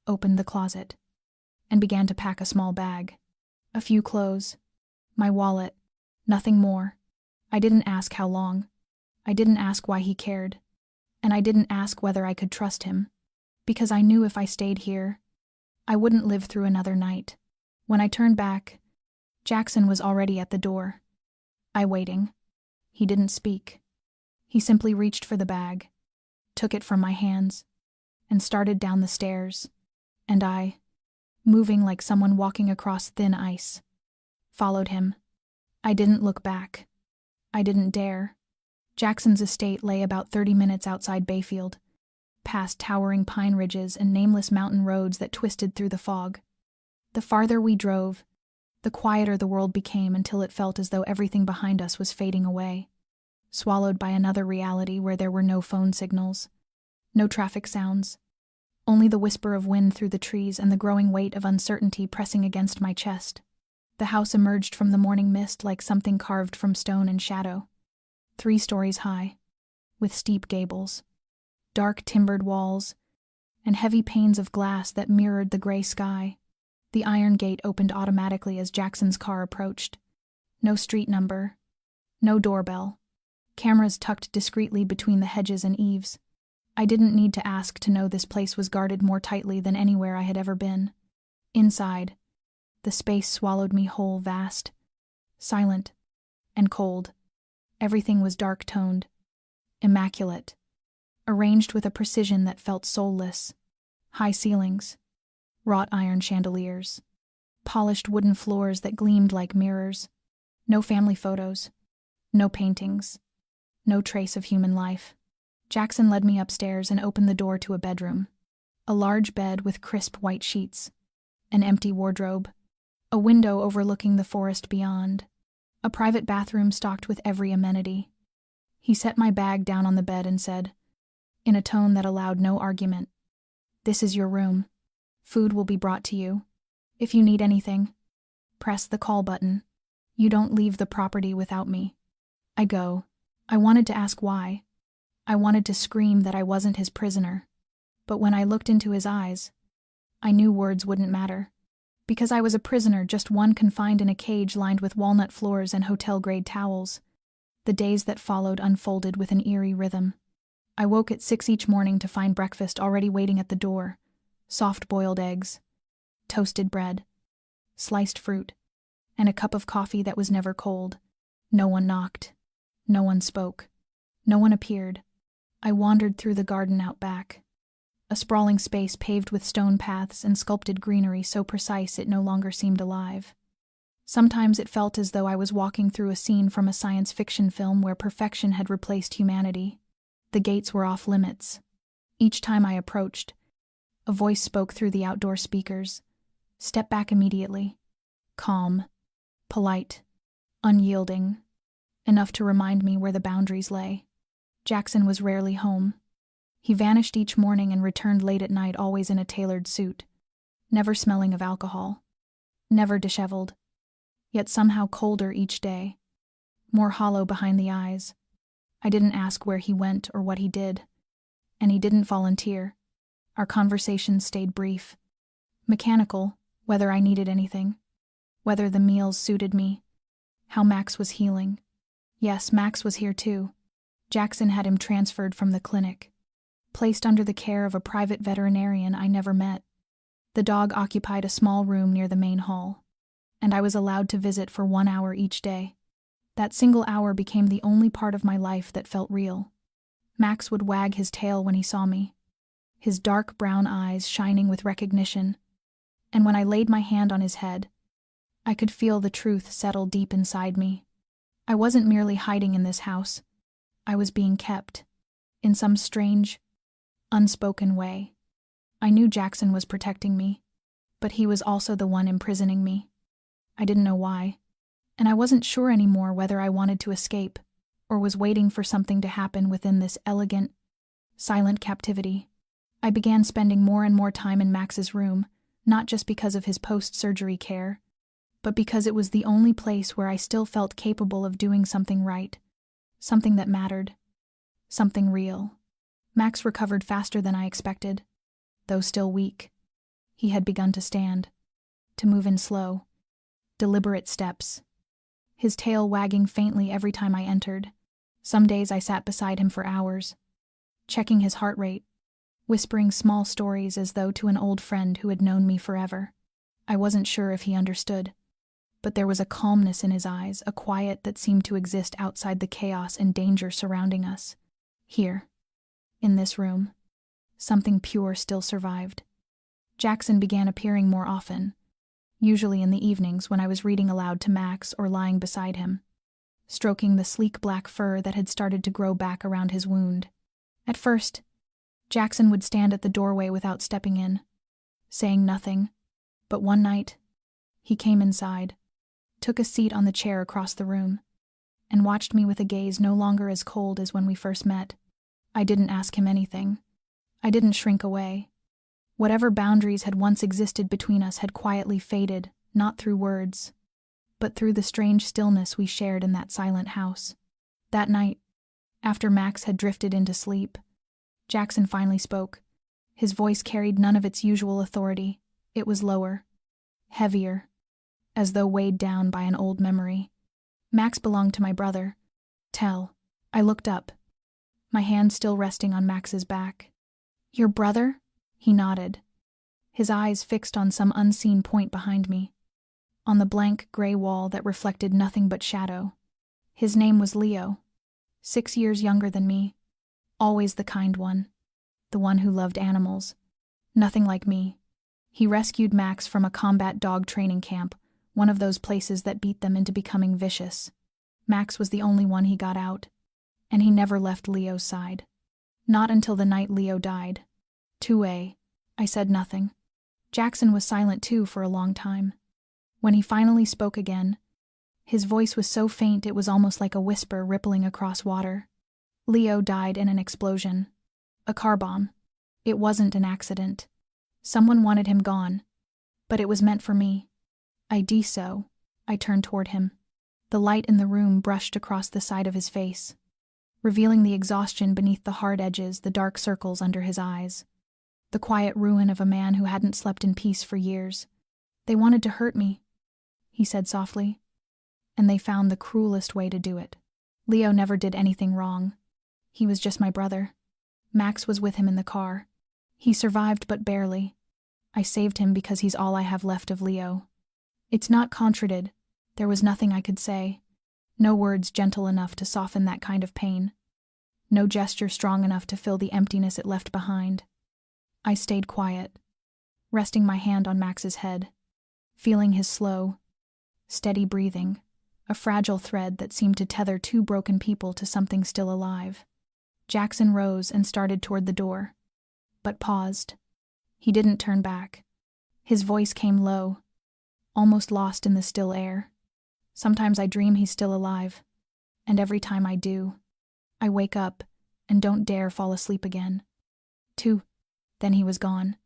A: opened the closet, and began to pack a small bag. A few clothes, my wallet, nothing more. I didn't ask how long. I didn't ask why he cared. And I didn't ask whether I could trust him. Because I knew if I stayed here, I wouldn't live through another night. When I turned back, Jackson was already at the door. I waiting. He didn't speak. He simply reached for the bag, took it from my hands, and started down the stairs. And I, moving like someone walking across thin ice, followed him. I didn't look back. I didn't dare. Jackson's estate lay about 30 minutes outside Bayfield, past towering pine ridges and nameless mountain roads that twisted through the fog. The farther we drove, the quieter the world became until it felt as though everything behind us was fading away, swallowed by another reality where there were no phone signals, no traffic sounds, only the whisper of wind through the trees and the growing weight of uncertainty pressing against my chest. The house emerged from the morning mist like something carved from stone and shadow, 3 stories high, with steep gables, dark timbered walls, and heavy panes of glass that mirrored the gray sky. The iron gate opened automatically as Jackson's car approached. No street number, no doorbell, cameras tucked discreetly between the hedges and eaves. I didn't need to ask to know this place was guarded more tightly than anywhere I had ever been. Inside, the space swallowed me whole, vast, silent, and cold. Everything was dark-toned, immaculate, arranged with a precision that felt soulless. High ceilings, wrought iron chandeliers, polished wooden floors that gleamed like mirrors. No family photos, no paintings, no trace of human life. Jackson led me upstairs and opened the door to a bedroom. A large bed with crisp white sheets, an empty wardrobe, a window overlooking the forest beyond, a private bathroom stocked with every amenity. He set my bag down on the bed and said, in a tone that allowed no argument, "This is your room. Food will be brought to you. If you need anything, press the call button. You don't leave the property without me." I go. I wanted to ask why. I wanted to scream that I wasn't his prisoner. But when I looked into his eyes, I knew words wouldn't matter. Because I was a prisoner, just one confined in a cage lined with walnut floors and hotel-grade towels. The days that followed unfolded with an eerie rhythm. I woke at 6 each morning to find breakfast already waiting at the door. Soft-boiled eggs, toasted bread, sliced fruit, and a cup of coffee that was never cold. No one knocked. No one spoke. No one appeared. I wandered through the garden out back, a sprawling space paved with stone paths and sculpted greenery so precise it no longer seemed alive. Sometimes it felt as though I was walking through a scene from a science fiction film where perfection had replaced humanity. The gates were off limits. Each time I approached, a voice spoke through the outdoor speakers. Step back immediately. Calm, polite, unyielding, enough to remind me where the boundaries lay. Jackson was rarely home. He vanished each morning and returned late at night, always in a tailored suit, never smelling of alcohol, never disheveled, yet somehow colder each day, more hollow behind the eyes. I didn't ask where he went or what he did, and he didn't volunteer. Our conversations stayed brief, mechanical, whether I needed anything, whether the meals suited me, how Max was healing. Yes, Max was here too. Jackson had him transferred from the clinic, placed under the care of a private veterinarian I never met. The dog occupied a small room near the main hall, and I was allowed to visit for 1 hour each day. That single hour became the only part of my life that felt real. Max would wag his tail when he saw me, his dark brown eyes shining with recognition, and when I laid my hand on his head, I could feel the truth settle deep inside me. I wasn't merely hiding in this house. I was being kept, in some strange, unspoken way. I knew Jackson was protecting me, but he was also the one imprisoning me. I didn't know why, and I wasn't sure anymore whether I wanted to escape or was waiting for something to happen within this elegant, silent captivity. I began spending more and more time in Max's room, not just because of his post-surgery care, but because it was the only place where I still felt capable of doing something right, something that mattered, something real. Max recovered faster than I expected, though still weak. He had begun to stand, to move in slow, deliberate steps, his tail wagging faintly every time I entered. Some days I sat beside him for hours, checking his heart rate, whispering small stories as though to an old friend who had known me forever. I wasn't sure if he understood, but there was a calmness in his eyes, a quiet that seemed to exist outside the chaos and danger surrounding us. Here, in this room, something pure still survived. Jackson began appearing more often, usually in the evenings when I was reading aloud to Max or lying beside him, stroking the sleek black fur that had started to grow back around his wound. At first, Jackson would stand at the doorway without stepping in, saying nothing, but one night, he came inside, took a seat on the chair across the room, and watched me with a gaze no longer as cold as when we first met. I didn't ask him anything. I didn't shrink away. Whatever boundaries had once existed between us had quietly faded, not through words, but through the strange stillness we shared in that silent house. That night, after Max had drifted into sleep, Jackson finally spoke. His voice carried none of its usual authority. It was lower, heavier, as though weighed down by an old memory. Max belonged to my brother. Tell. I looked up, my hand still resting on Max's back. Your brother? He nodded, his eyes fixed on some unseen point behind me, on the blank gray wall that reflected nothing but shadow. His name was Leo, 6 years younger than me, always the kind one, the one who loved animals. Nothing like me. He rescued Max from a combat dog training camp, one of those places that beat them into becoming vicious. Max was the only one he got out, and he never left Leo's side. Not until the night Leo died. 2A. I said nothing. Jackson was silent too for a long time. When he finally spoke again, his voice was so faint it was almost like a whisper rippling across water. Leo died in an explosion. A car bomb. It wasn't an accident. Someone wanted him gone, but it was meant for me. So. I turned toward him. The light in the room brushed across the side of his face, revealing the exhaustion beneath the hard edges, the dark circles under his eyes. The quiet ruin of a man who hadn't slept in peace for years. They wanted to hurt me, he said softly, and they found the cruelest way to do it. Leo never did anything wrong. He was just my brother. Max was with him in the car. He survived, but barely. I saved him because he's all I have left of Leo. It's not contradicted. There was nothing I could say. No words gentle enough to soften that kind of pain. No gesture strong enough to fill the emptiness it left behind. I stayed quiet, resting my hand on Max's head, feeling his slow, steady breathing, a fragile thread that seemed to tether two broken people to something still alive. Jackson rose and started toward the door, but paused. He didn't turn back. His voice came low, almost lost in the still air. Sometimes I dream he's still alive, and every time I do, I wake up and don't dare fall asleep again. 2. Then he was gone,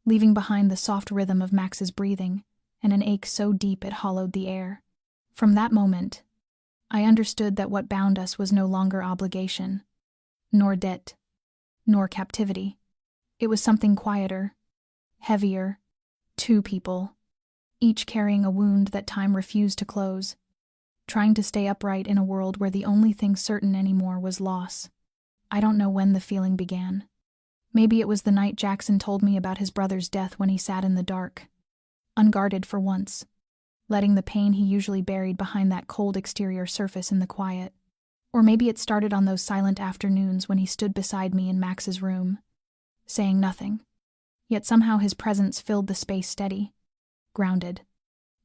A: leaving behind the soft rhythm of Max's breathing and an ache so deep it hollowed the air. From that moment, I understood that what bound us was no longer obligation, nor debt, nor captivity. It was something quieter, heavier, 2 people, each carrying a wound that time refused to close. trying to stay upright in a world where the only thing certain anymore was loss. I don't know when the feeling began. Maybe it was the night Jackson told me about his brother's death when he sat in the dark, unguarded for once, letting the pain he usually buried behind that cold exterior surface in the quiet. Or maybe it started on those silent afternoons when he stood beside me in Max's room, saying nothing. Yet somehow his presence filled the space steady, grounded,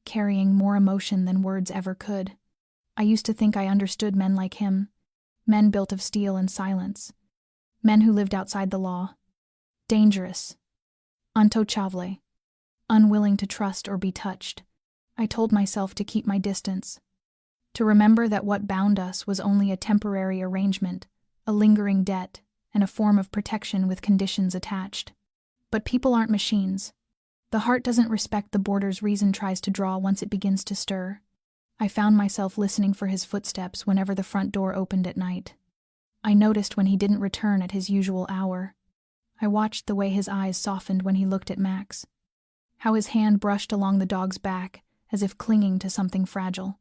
A: carrying more emotion than words ever could. I used to think I understood men like him, men built of steel and silence, men who lived outside the law, dangerous, untouchable, unwilling to trust or be touched. I told myself to keep my distance, to remember that what bound us was only a temporary arrangement, a lingering debt, and a form of protection with conditions attached. But people aren't machines. The heart doesn't respect the borders reason tries to draw once it begins to stir. I found myself listening for his footsteps whenever the front door opened at night. I noticed when he didn't return at his usual hour. I watched the way his eyes softened when he looked at Max, how his hand brushed along the dog's back as if clinging to something fragile,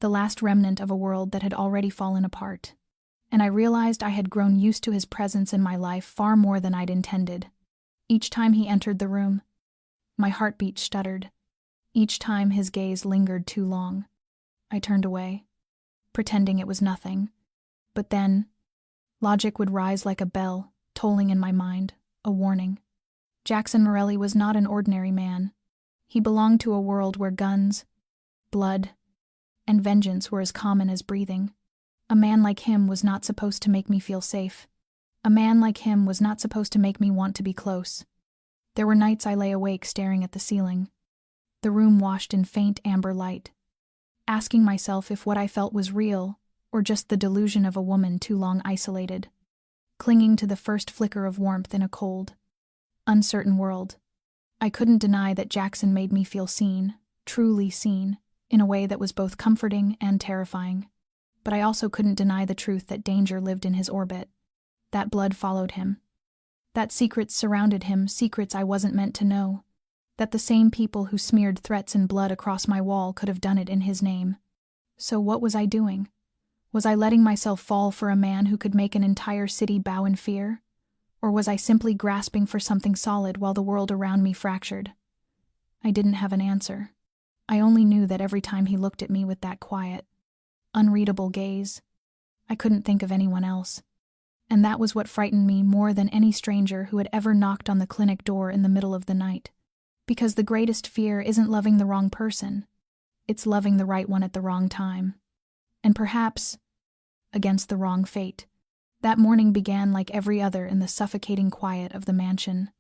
A: the last remnant of a world that had already fallen apart. And I realized I had grown used to his presence in my life far more than I'd intended. Each time he entered the room, my heartbeat stuttered. Each time his gaze lingered too long. I turned away, pretending it was nothing. But then, logic would rise like a bell, tolling in my mind, a warning. Jackson Morelli was not an ordinary man. He belonged to a world where guns, blood, and vengeance were as common as breathing. A man like him was not supposed to make me feel safe. A man like him was not supposed to make me want to be close. There were nights I lay awake staring at the ceiling, the room washed in faint amber light, asking myself if what I felt was real or just the delusion of a woman too long isolated, clinging to the first flicker of warmth in a cold, uncertain world. I couldn't deny that Jackson made me feel seen, truly seen, in a way that was both comforting and terrifying. But I also couldn't deny the truth that danger lived in his orbit, that blood followed him, that secrets surrounded him, secrets I wasn't meant to know, that the same people who smeared threats in blood across my wall could have done it in his name. So what was I doing? Was I letting myself fall for a man who could make an entire city bow in fear? Or was I simply grasping for something solid while the world around me fractured? I didn't have an answer. I only knew that every time he looked at me with that quiet, unreadable gaze, I couldn't think of anyone else. And that was what frightened me more than any stranger who had ever knocked on the clinic door in the middle of the night. Because the greatest fear isn't loving the wrong person. It's loving the right one at the wrong time. And perhaps against the wrong fate. That morning began like every other in the suffocating quiet of the mansion.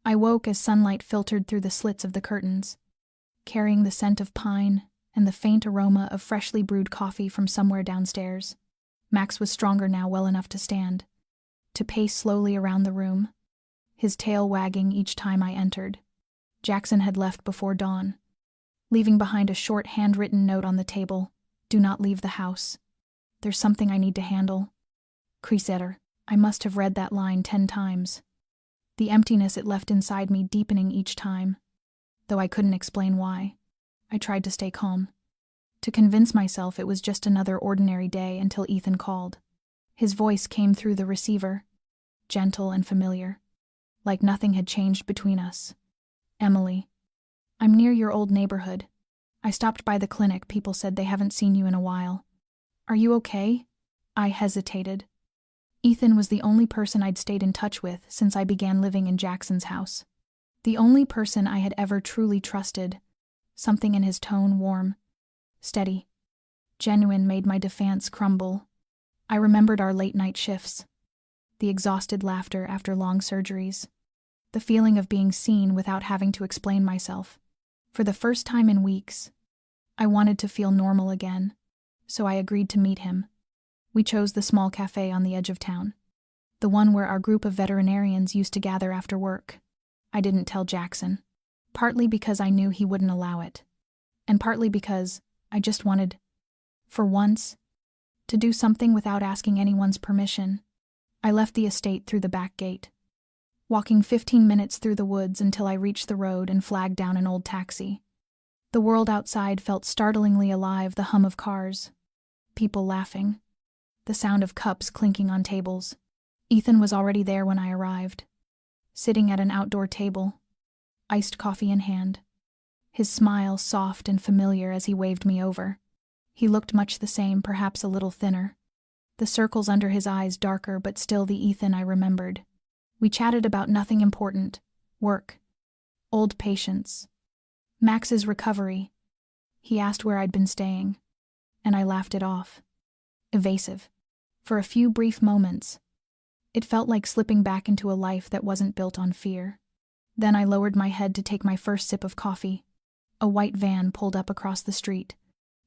A: I woke as sunlight filtered through the slits of the curtains, carrying the scent of pine and the faint aroma of freshly brewed coffee from somewhere downstairs. Max was stronger now, well enough to stand, to pace slowly around the room, his tail wagging each time I entered. Jackson had left before dawn, leaving behind a short handwritten note on the table. Do not leave the house. There's something I need to handle. Crisetter. I must have read that line 10 times. The emptiness it left inside me deepening each time, though I couldn't explain why. I tried to stay calm, to convince myself it was just another ordinary day until Ethan called. His voice came through the receiver, gentle and familiar, like nothing had changed between us. Emily, I'm near your old neighborhood. I stopped by the clinic. People said they haven't seen you in a while. Are you okay? I hesitated. Ethan was the only person I'd stayed in touch with since I began living in Jackson's house. The only person I had ever truly trusted. Something in his tone, warm, steady, genuine, made my defense crumble. I remembered our late-night shifts, the exhausted laughter after long surgeries, the feeling of being seen without having to explain myself. For the first time in weeks, I wanted to feel normal again, so I agreed to meet him. We chose the small cafe on the edge of town, the one where our group of veterinarians used to gather after work. I didn't tell Jackson, partly because I knew he wouldn't allow it, and partly because I just wanted, for once, to do something without asking anyone's permission. I left the estate through the back gate, walking 15 minutes through the woods until I reached the road and flagged down an old taxi. The world outside felt startlingly alive, the hum of cars, people laughing, the sound of cups clinking on tables. Ethan was already there when I arrived, sitting at an outdoor table, iced coffee in hand, his smile soft and familiar as he waved me over. He looked much the same, perhaps a little thinner, the circles under his eyes darker, but still the Ethan I remembered. We chatted about nothing important: work, old patients, Max's recovery. He asked where I'd been staying, and I laughed it off. Evasive. For a few brief moments, it felt like slipping back into a life that wasn't built on fear. Then I lowered my head to take my first sip of coffee. A white van pulled up across the street.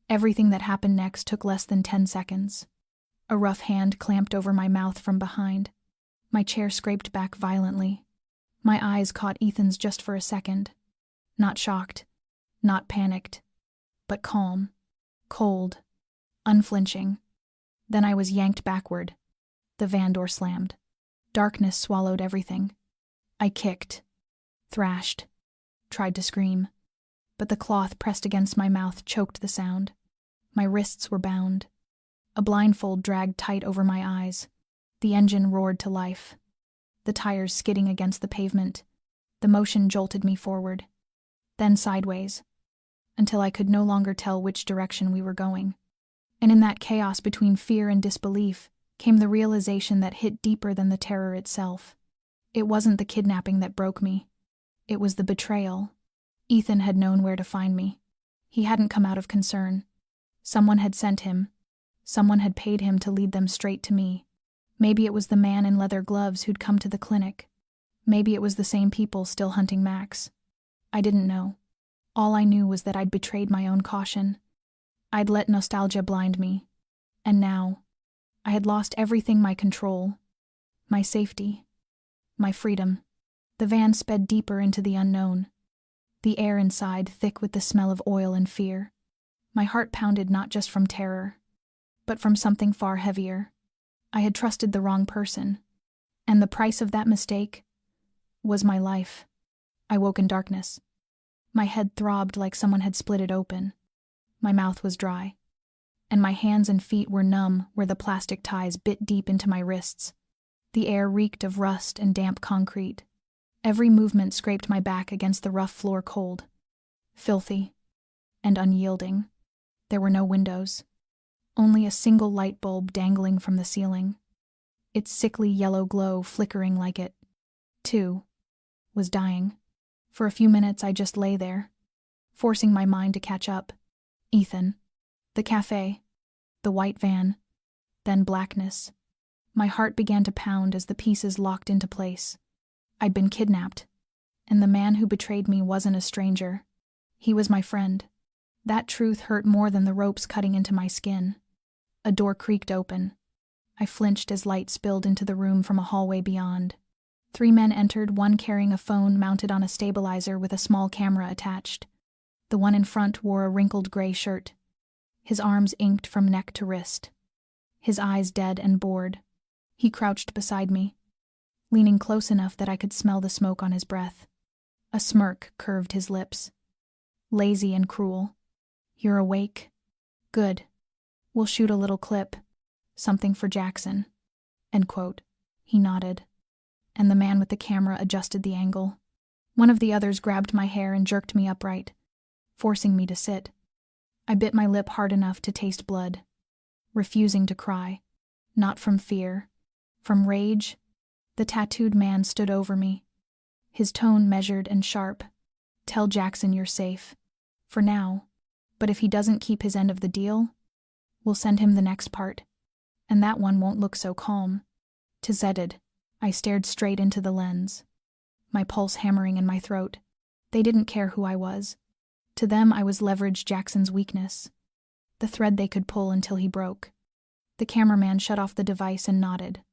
A: Everything that happened next took less than 10 seconds. A rough hand clamped over my mouth from behind. My chair scraped back violently. My eyes caught Ethan's just for a second. Not shocked, not panicked, but calm, cold, unflinching. Then I was yanked backward. The van door slammed. Darkness swallowed everything. I kicked, thrashed, tried to scream, but the cloth pressed against my mouth choked the sound. My wrists were bound. A blindfold dragged tight over my eyes. The engine roared to life, the tires skidding against the pavement. The motion jolted me forward, then sideways, until I could no longer tell which direction we were going. And in that chaos between fear and disbelief came the realization that hit deeper than the terror itself. It wasn't the kidnapping that broke me. It was the betrayal. Ethan had known where to find me. He hadn't come out of concern. Someone had sent him. Someone had paid him to lead them straight to me. Maybe it was the man in leather gloves who'd come to the clinic. Maybe it was the same people still hunting Max. I didn't know. All I knew was that I'd betrayed my own caution. I'd let nostalgia blind me. And now, I had lost everything: my control, my safety, my freedom. The van sped deeper into the unknown, the air inside thick with the smell of oil and fear. My heart pounded not just from terror, but from something far heavier. I had trusted the wrong person, and the price of that mistake was my life. I woke in darkness. My head throbbed like someone had split it open. My mouth was dry, and my hands and feet were numb where the plastic ties bit deep into my wrists. The air reeked of rust and damp concrete. Every movement scraped my back against the rough floor, cold, filthy, and unyielding. There were no windows, only a single light bulb dangling from the ceiling, its sickly yellow glow flickering like it, too, was dying. For a few minutes I just lay there, forcing my mind to catch up. Ethan, the cafe, the white van, then blackness. My heart began to pound as the pieces locked into place. I'd been kidnapped, and the man who betrayed me wasn't a stranger. He was my friend. That truth hurt more than the ropes cutting into my skin. A door creaked open. I flinched as light spilled into the room from a hallway beyond. 3 men entered, one carrying a phone mounted on a stabilizer with a small camera attached. The one in front wore a wrinkled gray shirt, his arms inked from neck to wrist, his eyes dead and bored. He crouched beside me, leaning close enough that I could smell the smoke on his breath. A smirk curved his lips, lazy and cruel. "You're awake? Good. We'll shoot a little clip. Something for Jackson." End quote. He nodded, and the man with the camera adjusted the angle. One of the others grabbed my hair and jerked me upright, forcing me to sit. I bit my lip hard enough to taste blood, refusing to cry. Not from fear, from rage. The tattooed man stood over me, his tone measured and sharp. "Tell Jackson you're safe. For now. But if he doesn't keep his end of the deal, we'll send him the next part. And that one won't look so calm." Tzedded. I stared straight into the lens, my pulse hammering in my throat. They didn't care who I was. To them I was leverage Jackson's weakness, the thread they could pull until he broke. The cameraman shut off the device and nodded.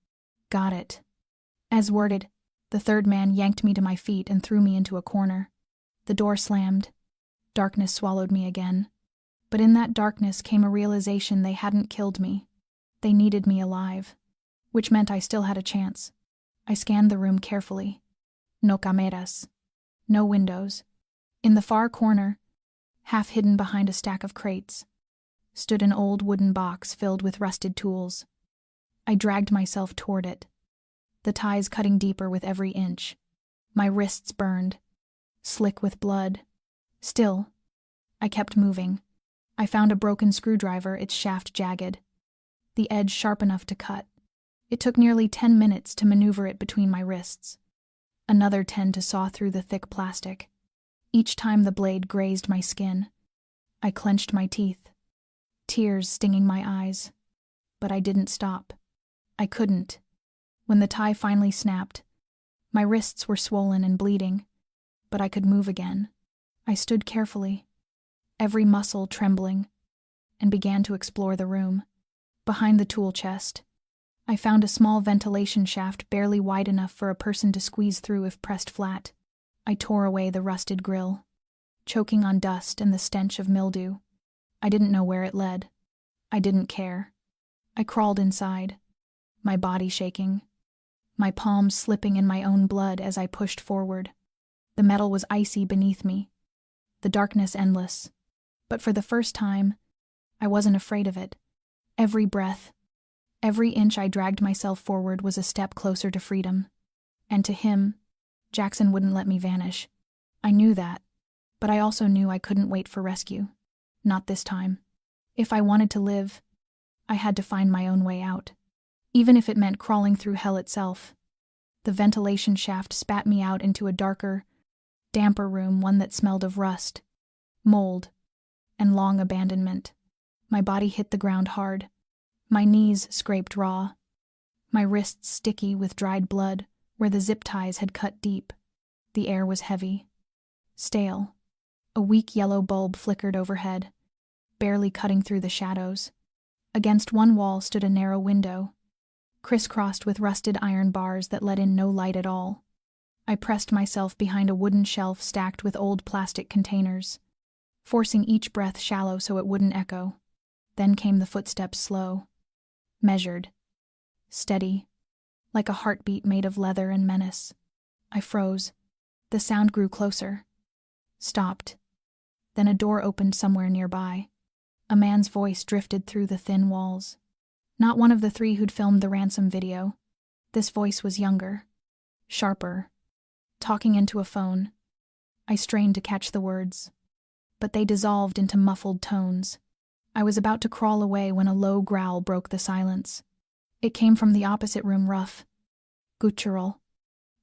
A: "Got it." As worded, the third man yanked me to my feet and threw me into a corner. The door slammed. Darkness swallowed me again. But in that darkness came a realization: they hadn't killed me. They needed me alive, which meant I still had a chance. I scanned the room carefully. No cameras. No windows. In the far corner, Half hidden behind a stack of crates stood an old wooden box filled with rusted tools. I dragged myself toward it, the ties cutting deeper with every inch. My wrists burned, slick with blood. Still, I kept moving. I found a broken screwdriver, its shaft jagged, the edge sharp enough to cut. It took nearly 10 minutes to maneuver it between my wrists, another 10 to saw through the thick plastic. Each time the blade grazed my skin, I clenched my teeth, tears stinging my eyes. But I didn't stop. I couldn't. When the tie finally snapped, my wrists were swollen and bleeding, but I could move again. I stood carefully, every muscle trembling, and began to explore the room. Behind the tool chest, I found a small ventilation shaft barely wide enough for a person to squeeze through if pressed flat. I tore away the rusted grill, choking on dust and the stench of mildew. I didn't know where it led. I didn't care. I crawled inside, my body shaking, my palms slipping in my own blood as I pushed forward. The metal was icy beneath me, the darkness endless. But for the first time, I wasn't afraid of it. Every breath, every inch I dragged myself forward was a step closer to freedom. And to him, Jackson wouldn't let me vanish. I knew that, but I also knew I couldn't wait for rescue. Not this time. If I wanted to live, I had to find my own way out, even if it meant crawling through hell itself. The ventilation shaft spat me out into a darker, damper room, one that smelled of rust, mold, and long abandonment. My body hit the ground hard, my knees scraped raw, my wrists sticky with dried blood where the zip ties had cut deep. The air was heavy, stale. A weak yellow bulb flickered overhead, barely cutting through the shadows. Against one wall stood a narrow window, crisscrossed with rusted iron bars that let in no light at all. I pressed myself behind a wooden shelf stacked with old plastic containers, forcing each breath shallow so it wouldn't echo. Then came the footsteps, slow, measured, steady, like a heartbeat made of leather and menace. I froze. The sound grew closer, stopped. Then a door opened somewhere nearby. A man's voice drifted through the thin walls. Not one of the three who'd filmed the ransom video. This voice was younger, sharper, talking into a phone. I strained to catch the words, but they dissolved into muffled tones. I was about to crawl away when a low growl broke the silence. It came from the opposite room, rough, guttural,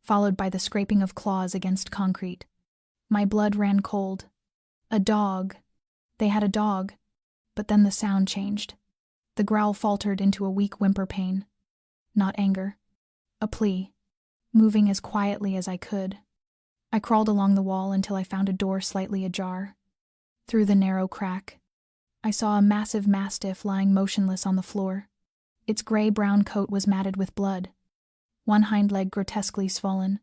A: followed by the scraping of claws against concrete. My blood ran cold. A dog. They had a dog. But then the sound changed. The growl faltered into a weak whimper pain. Not anger. A plea. Moving as quietly as I could, I crawled along the wall until I found a door slightly ajar. Through the narrow crack, I saw a massive mastiff lying motionless on the floor. Its gray-brown coat was matted with blood, one hind leg grotesquely swollen,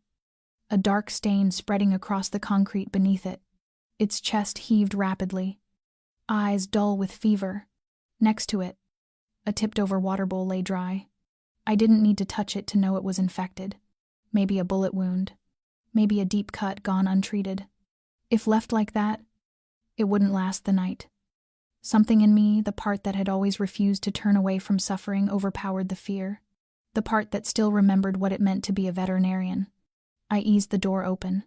A: a dark stain spreading across the concrete beneath it. Its chest heaved rapidly, eyes dull with fever. Next to it, a tipped-over water bowl lay dry. I didn't need to touch it to know it was infected. Maybe a bullet wound, maybe a deep cut gone untreated. If left like that, it wouldn't last the night. Something in me, the part that had always refused to turn away from suffering, overpowered the fear, the part that still remembered what it meant to be a veterinarian. I eased the door open,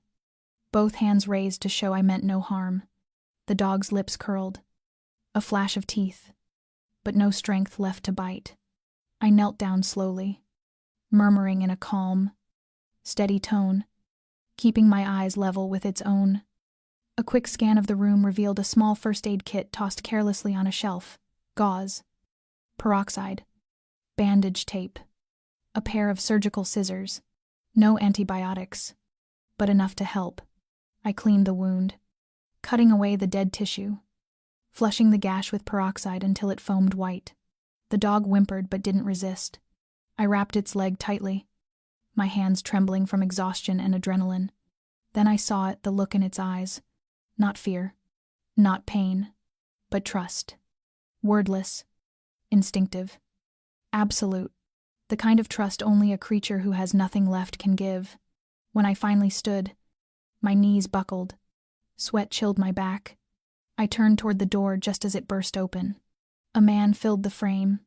A: both hands raised to show I meant no harm. The dog's lips curled, a flash of teeth, but no strength left to bite. I knelt down slowly, murmuring in a calm, steady tone, keeping my eyes level with its own. A quick scan of the room revealed a small first aid kit tossed carelessly on a shelf, gauze, peroxide, bandage tape, a pair of surgical scissors, no antibiotics, but enough to help. I cleaned the wound, cutting away the dead tissue, flushing the gash with peroxide until it foamed white. The dog whimpered but didn't resist. I wrapped its leg tightly, my hands trembling from exhaustion and adrenaline. Then I saw it, the look in its eyes. Not fear, not pain, but trust. Wordless, instinctive, absolute. The kind of trust only a creature who has nothing left can give. When I finally stood, my knees buckled, sweat chilled my back, I turned toward the door just as it burst open. A man filled the frame,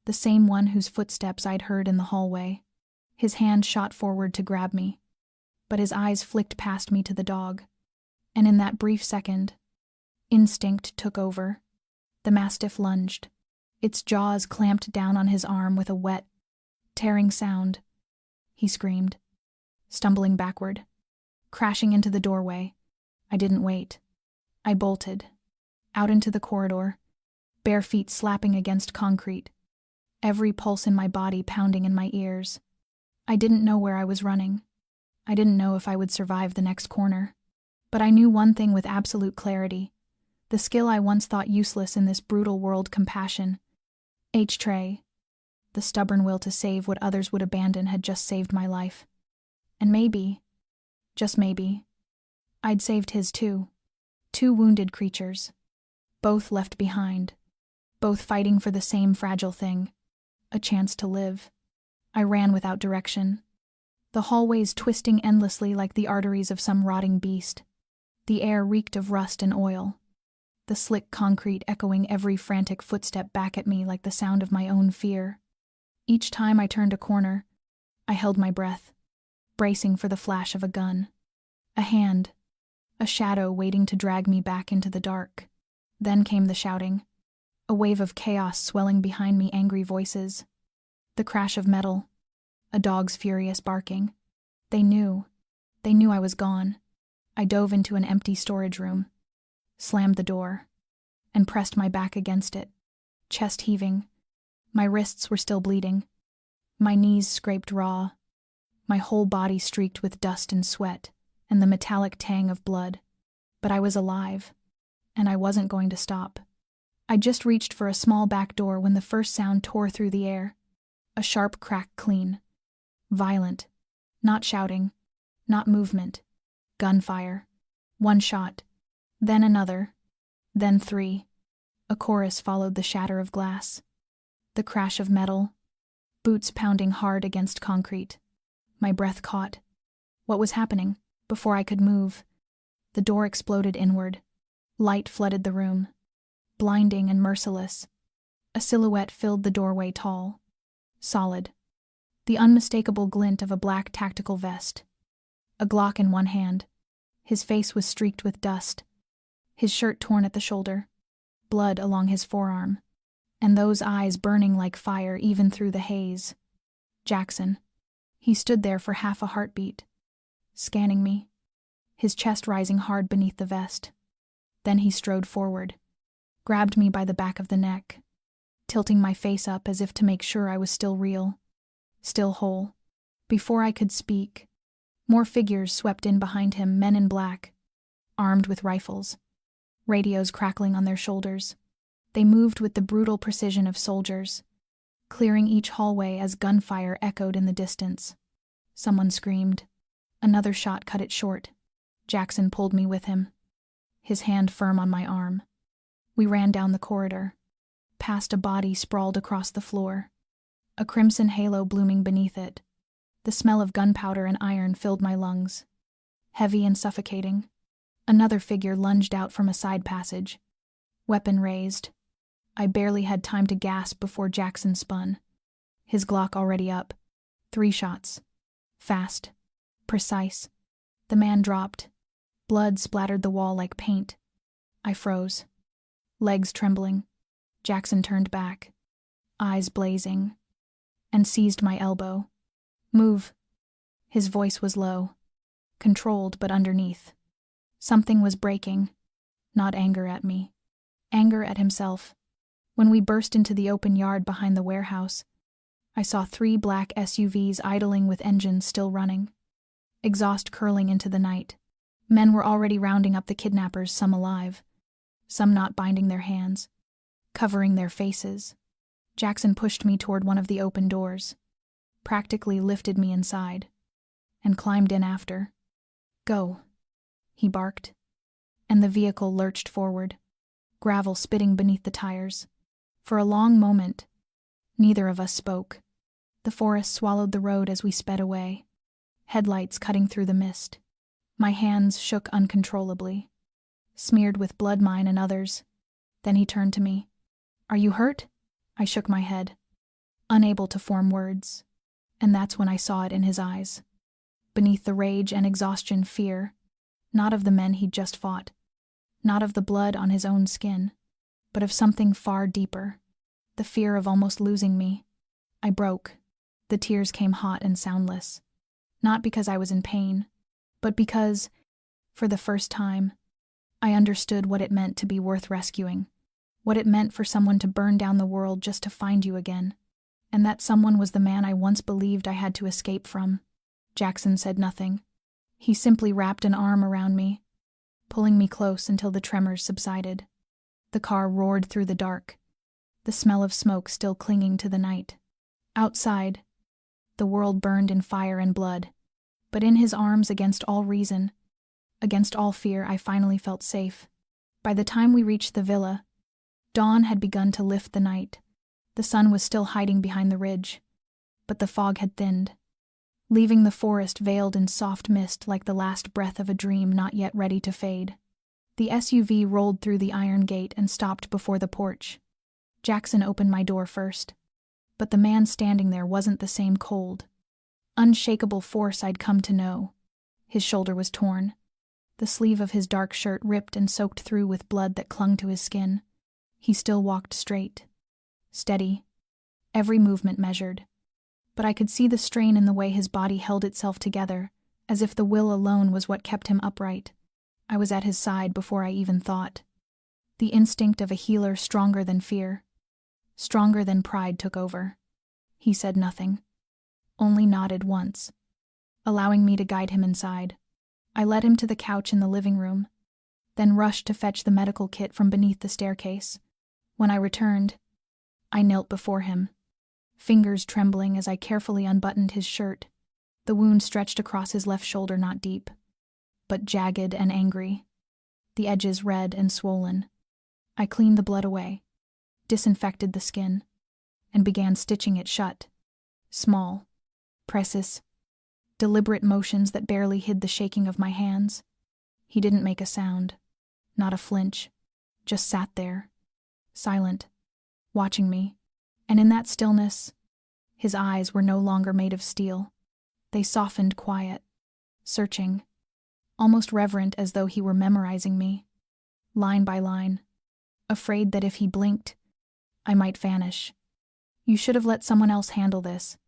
A: the same one whose footsteps I'd heard in the hallway. His hand shot forward to grab me, but his eyes flicked past me to the dog. And in that brief second, instinct took over. The mastiff lunged. Its jaws clamped down on his arm with a wet, tearing sound. He screamed, stumbling backward, crashing into the doorway. I didn't wait. I bolted, out into the corridor, bare feet slapping against concrete, every pulse in my body pounding in my ears. I didn't know where I was running. I didn't know if I would survive the next corner. But I knew one thing with absolute clarity. The skill I once thought useless in this brutal world: compassion. Trey. The stubborn will to save what others would abandon had just saved my life. And maybe, just maybe, I'd saved his too. 2 wounded creatures. Both left behind. Both fighting for the same fragile thing. A chance to live. I ran without direction. The hallways twisting endlessly like the arteries of some rotting beast. The air reeked of rust and oil. The slick concrete echoing every frantic footstep back at me like the sound of my own fear. Each time I turned a corner, I held my breath, bracing for the flash of a gun. A hand, a shadow waiting to drag me back into the dark. Then came the shouting, a wave of chaos swelling behind me, angry voices. The crash of metal, a dog's furious barking. They knew I was gone. I dove into an empty storage room, slammed the door, and pressed my back against it, chest heaving. My wrists were still bleeding. My knees scraped raw. My whole body streaked with dust and sweat, and the metallic tang of blood. But I was alive, and I wasn't going to stop. I just reached for a small back door when the first sound tore through the air. A sharp crack, clean. Violent. Not shouting. Not movement. Gunfire. 1 shot. Then another. Then 3. A chorus followed the shatter of glass. The crash of metal. Boots pounding hard against concrete. My breath caught. What was happening? Before I could move, the door exploded inward. Light flooded the room. Blinding and merciless. A silhouette filled the doorway, tall. Solid. The unmistakable glint of a black tactical vest. A Glock in one hand. His face was streaked with dust. His shirt torn at the shoulder. Blood along his forearm. And those eyes burning like fire even through the haze. Jackson. He stood there for half a heartbeat, scanning me, his chest rising hard beneath the vest. Then he strode forward, grabbed me by the back of the neck, tilting my face up as if to make sure I was still real, still whole. Before I could speak, more figures swept in behind him, men in black, armed with rifles, radios crackling on their shoulders. They moved with the brutal precision of soldiers, clearing each hallway as gunfire echoed in the distance. Someone screamed. Another shot cut it short. Jackson pulled me with him, his hand firm on my arm. We ran down the corridor, past a body sprawled across the floor, a crimson halo blooming beneath it. The smell of gunpowder and iron filled my lungs, heavy and suffocating. Another figure lunged out from a side passage, weapon raised. I barely had time to gasp before Jackson spun, his Glock already up. 3 shots. Fast. Precise. The man dropped. Blood splattered the wall like paint. I froze, legs trembling. Jackson turned back, eyes blazing, and seized my elbow. Move. His voice was low, controlled but underneath. Something was breaking, not anger at me, anger at himself. When we burst into the open yard behind the warehouse, I saw 3 black SUVs idling with engines still running, exhaust curling into the night. Men were already rounding up the kidnappers, some alive, some not, binding their hands, covering their faces. Jackson pushed me toward one of the open doors, practically lifted me inside, and climbed in after. Go, he barked, and the vehicle lurched forward, gravel spitting beneath the tires. For a long moment, neither of us spoke. The forest swallowed the road as we sped away, headlights cutting through the mist. My hands shook uncontrollably. smeared with blood, mine and others. Then he turned to me. "Are you hurt?" I shook my head, unable to form words. And that's when I saw it in his eyes. Beneath the rage and exhaustion, fear, not of the men he'd just fought, not of the blood on his own skin, but of something far deeper, the fear of almost losing me. I broke. The tears came hot and soundless, not because I was in pain, but because, for the first time, I understood what it meant to be worth rescuing, what it meant for someone to burn down the world just to find you again, and that someone was the man I once believed I had to escape from. Jackson said nothing. He simply wrapped an arm around me, pulling me close until the tremors subsided. The car roared through the dark, the smell of smoke still clinging to the night. Outside, the world burned in fire and blood, but in his arms, against all reason, against all fear, I finally felt safe. By the time we reached the villa, dawn had begun to lift the night. The sun was still hiding behind the ridge, but the fog had thinned, leaving the forest veiled in soft mist like the last breath of a dream not yet ready to fade. The SUV rolled through the iron gate and stopped before the porch. Jackson opened my door first, but the man standing there wasn't the same cold, unshakable force I'd come to know. His shoulder was torn, the sleeve of his dark shirt ripped and soaked through with blood that clung to his skin. He still walked straight, steady, every movement measured, but I could see the strain in the way his body held itself together, as if the will alone was what kept him upright. I was at his side before I even thought. The instinct of a healer, stronger than fear, stronger than pride, took over. He said nothing, only nodded once, allowing me to guide him inside. I led him to the couch in the living room, then rushed to fetch the medical kit from beneath the staircase. When I returned, I knelt before him, fingers trembling as I carefully unbuttoned his shirt. The wound stretched across his left shoulder, not deep, but jagged and angry, the edges red and swollen. I cleaned the blood away, disinfected the skin, and began stitching it shut. Small, precise, deliberate motions that barely hid the shaking of my hands. He didn't make a sound, not a flinch, just sat there, silent, watching me, and in that stillness, his eyes were no longer made of steel. They softened, quiet, searching, almost reverent, as though he were memorizing me, line by line, afraid that if he blinked, I might vanish. "You should have let someone else handle this,"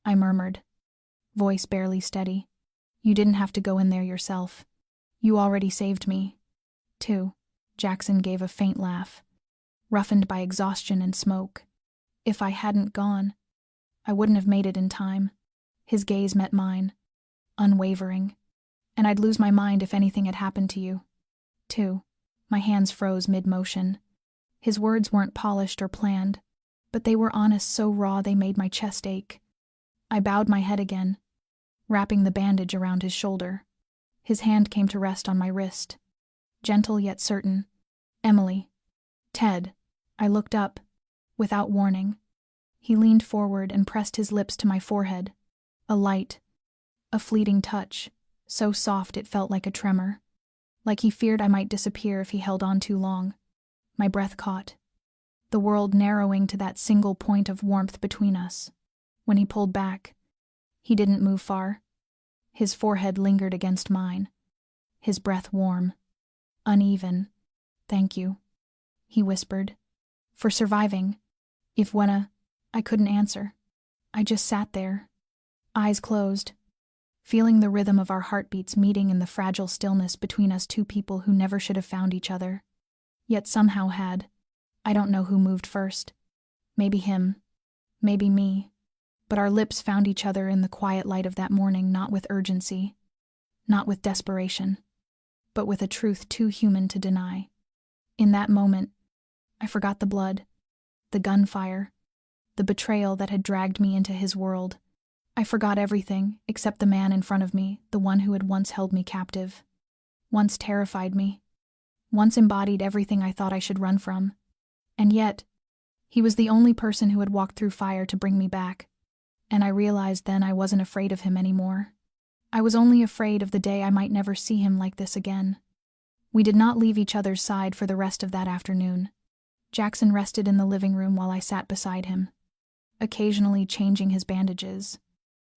A: I murmured, voice barely steady. "You didn't have to go in there yourself. You already saved me, too." Jackson gave a faint laugh, roughened by exhaustion and smoke. "If I hadn't gone, I wouldn't have made it in time." His gaze met mine, unwavering. "And I'd lose my mind if anything had happened to you, too." My hands froze mid-motion. His words weren't polished or planned, but they were honest, so raw they made my chest ache. I bowed my head again, wrapping the bandage around his shoulder. His hand came to rest on my wrist, gentle yet certain. "Emily." "Ted." I looked up, without warning. He leaned forward and pressed his lips to my forehead. A light, a fleeting touch, so soft it felt like a tremor, like he feared I might disappear if he held on too long. My breath caught, the world narrowing to that single point of warmth between us. When he pulled back, he didn't move far. His forehead lingered against mine, his breath warm, uneven. "Thank you," he whispered, "for surviving. If when I couldn't answer. I just sat there, eyes closed, feeling the rhythm of our heartbeats meeting in the fragile stillness between us, two people who never should have found each other, yet somehow had. I don't know who moved first. Maybe him, maybe me. But our lips found each other in the quiet light of that morning, not with urgency, not with desperation, but with a truth too human to deny. In that moment, I forgot the blood, the gunfire, the betrayal that had dragged me into his world. I forgot everything except the man in front of me, the one who had once held me captive, once terrified me, once embodied everything I thought I should run from. And yet, he was the only person who had walked through fire to bring me back. And I realized then I wasn't afraid of him anymore. I was only afraid of the day I might never see him like this again. We did not leave each other's side for the rest of that afternoon. Jackson rested in the living room while I sat beside him, occasionally changing his bandages,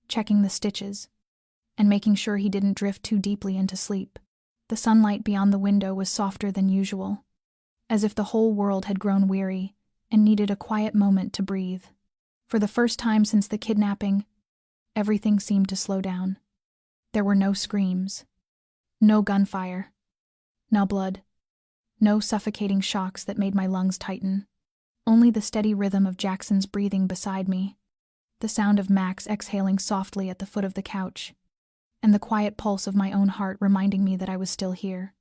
A: checking the stitches, and making sure he didn't drift too deeply into sleep. The sunlight beyond the window was softer than usual, as if the whole world had grown weary and needed a quiet moment to breathe. For the first time since the kidnapping, everything seemed to slow down. There were no screams, no gunfire, no blood, no suffocating shocks that made my lungs tighten. Only the steady rhythm of Jackson's breathing beside me, the sound of Max exhaling softly at the foot of the couch, and the quiet pulse of my own heart reminding me that I was still here,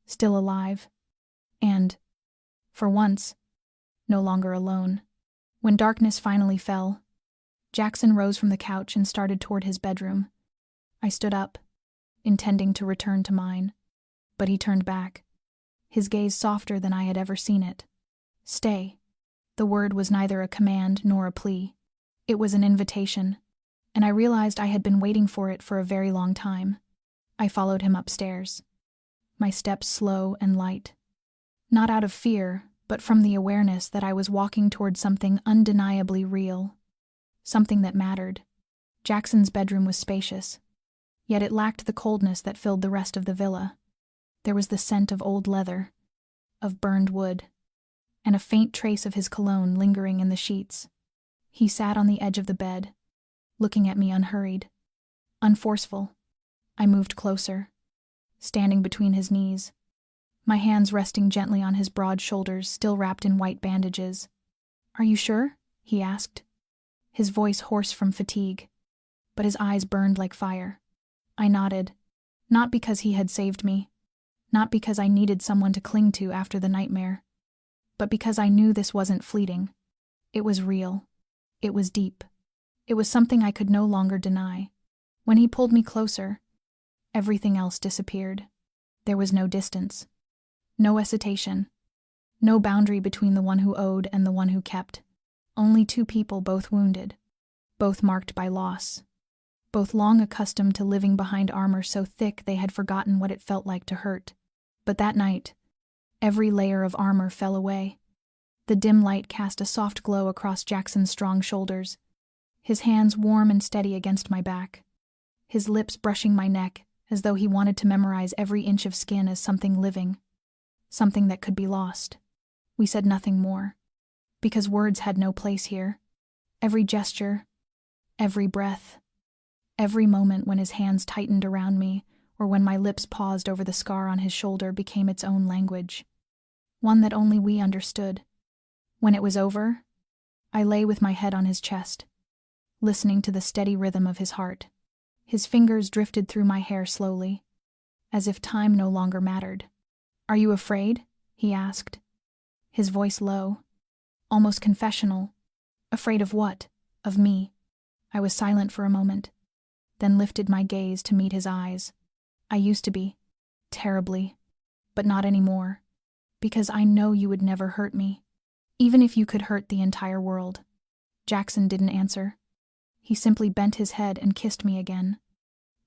A: still alive, and, for once, no longer alone. When darkness finally fell, Jackson rose from the couch and started toward his bedroom. I stood up, intending to return to mine, but he turned back, his gaze softer than I had ever seen it. Stay. The word was neither a command nor a plea. It was an invitation, and I realized I had been waiting for it for a very long time. I followed him upstairs, my steps slow and light. Not out of fear, but from the awareness that I was walking toward something undeniably real, something that mattered. Jackson's bedroom was spacious, yet it lacked the coldness that filled the rest of the villa. There was the scent of old leather, of burned wood, and a faint trace of his cologne lingering in the sheets. He sat on the edge of the bed, looking at me unhurried, unforceful. I moved closer, standing between his knees, my hands resting gently on his broad shoulders still wrapped in white bandages. "Are you sure?" he asked, his voice hoarse from fatigue, but his eyes burned like fire. I nodded, not because he had saved me, not because I needed someone to cling to after the nightmare, but because I knew this wasn't fleeting. It was real. It was deep. It was something I could no longer deny. When he pulled me closer, everything else disappeared. There was no distance, no hesitation, no boundary between the one who owed and the one who kept. Only two people, both wounded, both marked by loss, both long accustomed to living behind armor so thick they had forgotten what it felt like to hurt. But that night, every layer of armor fell away. The dim light cast a soft glow across Jackson's strong shoulders, his hands warm and steady against my back, his lips brushing my neck as though he wanted to memorize every inch of skin as something living, something that could be lost. We said nothing more, because words had no place here. Every gesture, every breath, every moment when his hands tightened around me or when my lips paused over the scar on his shoulder became its own language, one that only we understood. When it was over, I lay with my head on his chest, listening to the steady rhythm of his heart. His fingers drifted through my hair slowly, as if time no longer mattered. "Are you afraid?" he asked, his voice low, almost confessional. Afraid of what? Of me. I was silent for a moment, then lifted my gaze to meet his eyes. I used to be, terribly, but not anymore, because I know you would never hurt me, even if you could hurt the entire world. Jackson didn't answer. He simply bent his head and kissed me again,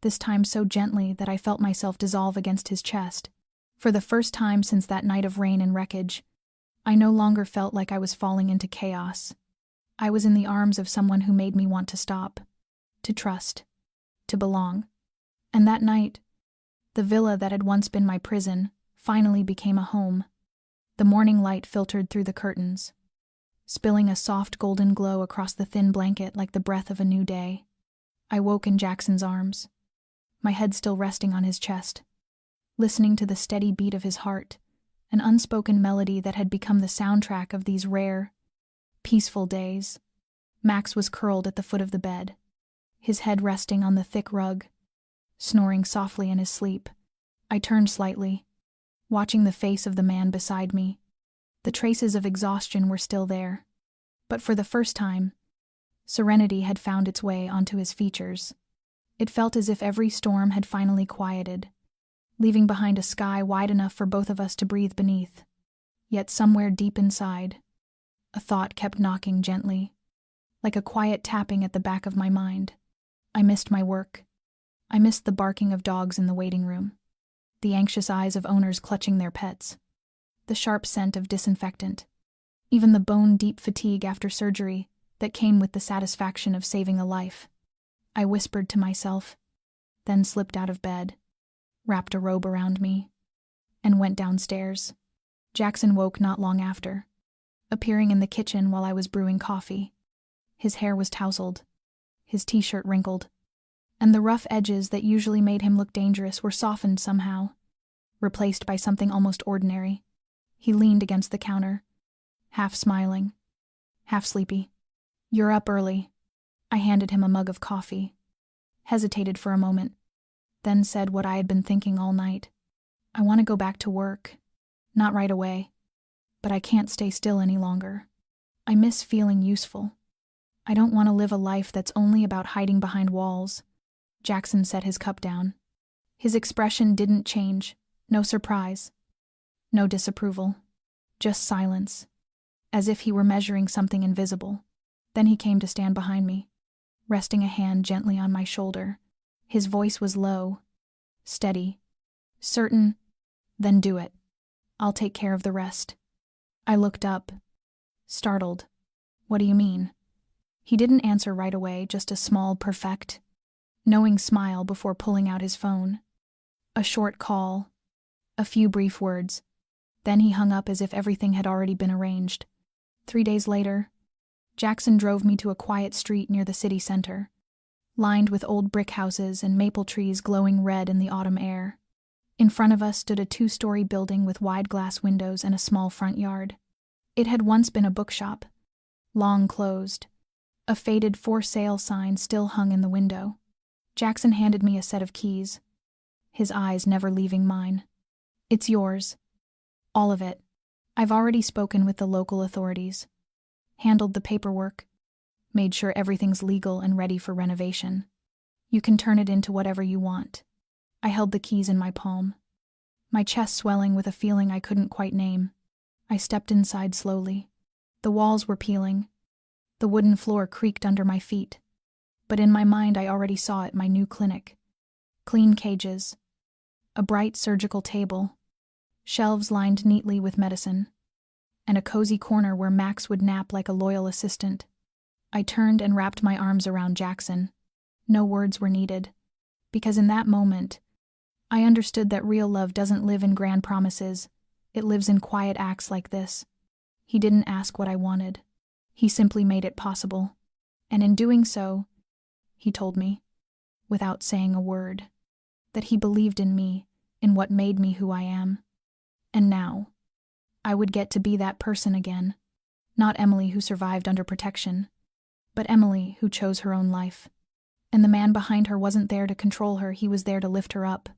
A: this time so gently that I felt myself dissolve against his chest. For the first time since that night of rain and wreckage, I no longer felt like I was falling into chaos. I was in the arms of someone who made me want to stop, to trust, to belong. And that night, the villa that had once been my prison finally became a home. The morning light filtered through the curtains, spilling a soft golden glow across the thin blanket like the breath of a new day. I woke in Jackson's arms, my head still resting on his chest, listening to the steady beat of his heart, an unspoken melody that had become the soundtrack of these rare, peaceful days. Max was curled at the foot of the bed, his head resting on the thick rug, snoring softly in his sleep. I turned slightly, watching the face of the man beside me. The traces of exhaustion were still there, but for the first time, serenity had found its way onto his features. It felt as if every storm had finally quieted, leaving behind a sky wide enough for both of us to breathe beneath. Yet somewhere deep inside, a thought kept knocking gently, like a quiet tapping at the back of my mind. I missed my work. I missed the barking of dogs in the waiting room. the anxious eyes of owners clutching their pets, the sharp scent of disinfectant, even the bone-deep fatigue after surgery that came with the satisfaction of saving a life. I whispered to myself, then slipped out of bed, wrapped a robe around me, and went downstairs. Jackson woke not long after, appearing in the kitchen while I was brewing coffee. His hair was tousled, his t-shirt wrinkled, and the rough edges that usually made him look dangerous were softened somehow, replaced by something almost ordinary. He leaned against the counter, half smiling, half sleepy. "You're up early." I handed him a mug of coffee, hesitated for a moment, then said what I had been thinking all night. "I want to go back to work. Not right away. But I can't stay still any longer. I miss feeling useful. I don't want to live a life that's only about hiding behind walls." Jackson set his cup down. His expression didn't change. No surprise. No disapproval. Just silence. As if he were measuring something invisible. Then he came to stand behind me, resting a hand gently on my shoulder. His voice was low, steady, certain. "Then do it. I'll take care of the rest." I looked up, startled. "What do you mean?" He didn't answer right away, just a small, perfect, knowing smile before pulling out his phone. A short call, a few brief words. Then he hung up as if everything had already been arranged. 3 days later, Jackson drove me to a quiet street near the city center, lined with old brick houses and maple trees glowing red in the autumn air. In front of us stood a 2-story building with wide glass windows and a small front yard. It had once been a bookshop, long closed. A faded "for sale" sign still hung in the window. Jackson handed me a set of keys, his eyes never leaving mine. "It's yours. All of it. I've already spoken with the local authorities, handled the paperwork, made sure everything's legal and ready for renovation. You can turn it into whatever you want." I held the keys in my palm, my chest swelling with a feeling I couldn't quite name. I stepped inside slowly. The walls were peeling. The wooden floor creaked under my feet. But in my mind I already saw it, my new clinic. Clean cages, a bright surgical table, shelves lined neatly with medicine, and a cozy corner where Max would nap like a loyal assistant. I turned and wrapped my arms around Jackson. No words were needed, because in that moment, I understood that real love doesn't live in grand promises. It lives in quiet acts like this. He didn't ask what I wanted. He simply made it possible. And in doing so, he told me, without saying a word, that he believed in me, in what made me who I am. And now, I would get to be that person again. Not Emily who survived under protection, but Emily who chose her own life. And the man behind her wasn't there to control her, he was there to lift her up.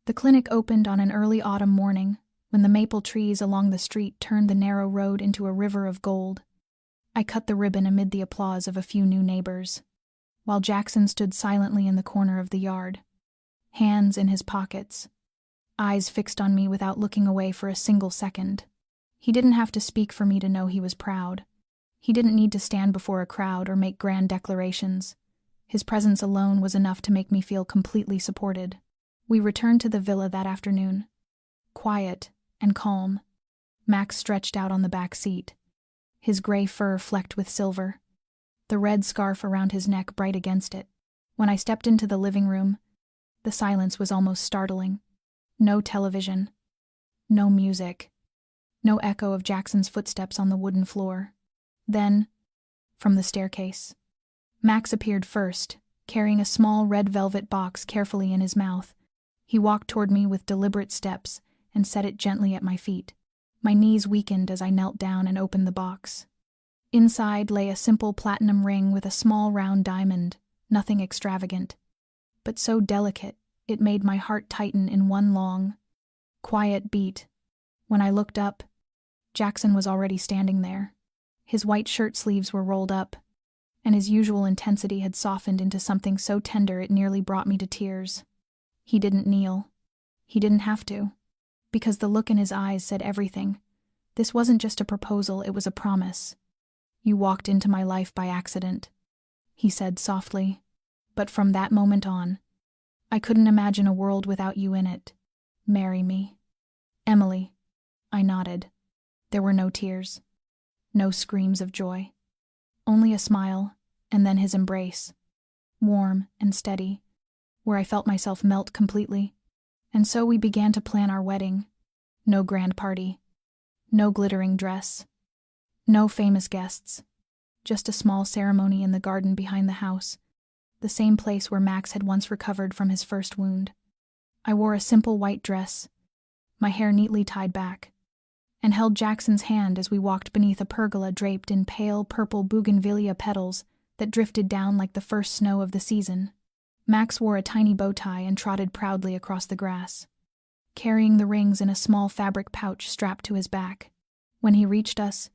A: The clinic opened on an early autumn morning, when the maple trees along the street turned the narrow road into a river of gold. I cut the ribbon amid the applause of a few new neighbors, while Jackson stood silently in the corner of the yard, hands in his pockets, eyes fixed on me without looking away for a single second. He didn't have to speak for me to know he was proud. He didn't need to stand before a crowd or make grand declarations. His presence alone was enough to make me feel completely supported. We returned to the villa that afternoon, quiet and calm. Max stretched out on the back seat, his gray fur flecked with silver, the red scarf around his neck bright against it. When I stepped into the living room, the silence was almost startling. No television, no music, no echo of Jackson's footsteps on the wooden floor. Then, from the staircase, Max appeared first, carrying a small red velvet box carefully in his mouth. He walked toward me with deliberate steps and set it gently at my feet. My knees weakened as I knelt down and opened the box. Inside lay a simple platinum ring with a small round diamond, nothing extravagant, but so delicate it made my heart tighten in one long, quiet beat. When I looked up, Jackson was already standing there. His white shirt sleeves were rolled up, and his usual intensity had softened into something so tender it nearly brought me to tears. He didn't kneel. He didn't have to, because the look in his eyes said everything. This wasn't just a proposal, it was a promise. "You walked into my life by accident," he said softly, "but from that moment on, I couldn't imagine a world without you in it. Marry me. Emily. I nodded. There were no tears. No screams of joy. Only a smile, and then his embrace. Warm and steady, where I felt myself melt completely. And so we began to plan our wedding. No grand party. No glittering dress. No famous guests. Just a small ceremony in the garden behind the house, the same place where Max had once recovered from his first wound. I wore a simple white dress, my hair neatly tied back, and held Jackson's hand as we walked beneath a pergola draped in pale purple bougainvillea petals that drifted down like the first snow of the season. Max wore a tiny bow tie and trotted proudly across the grass, carrying the rings in a small fabric pouch strapped to his back. When he reached us,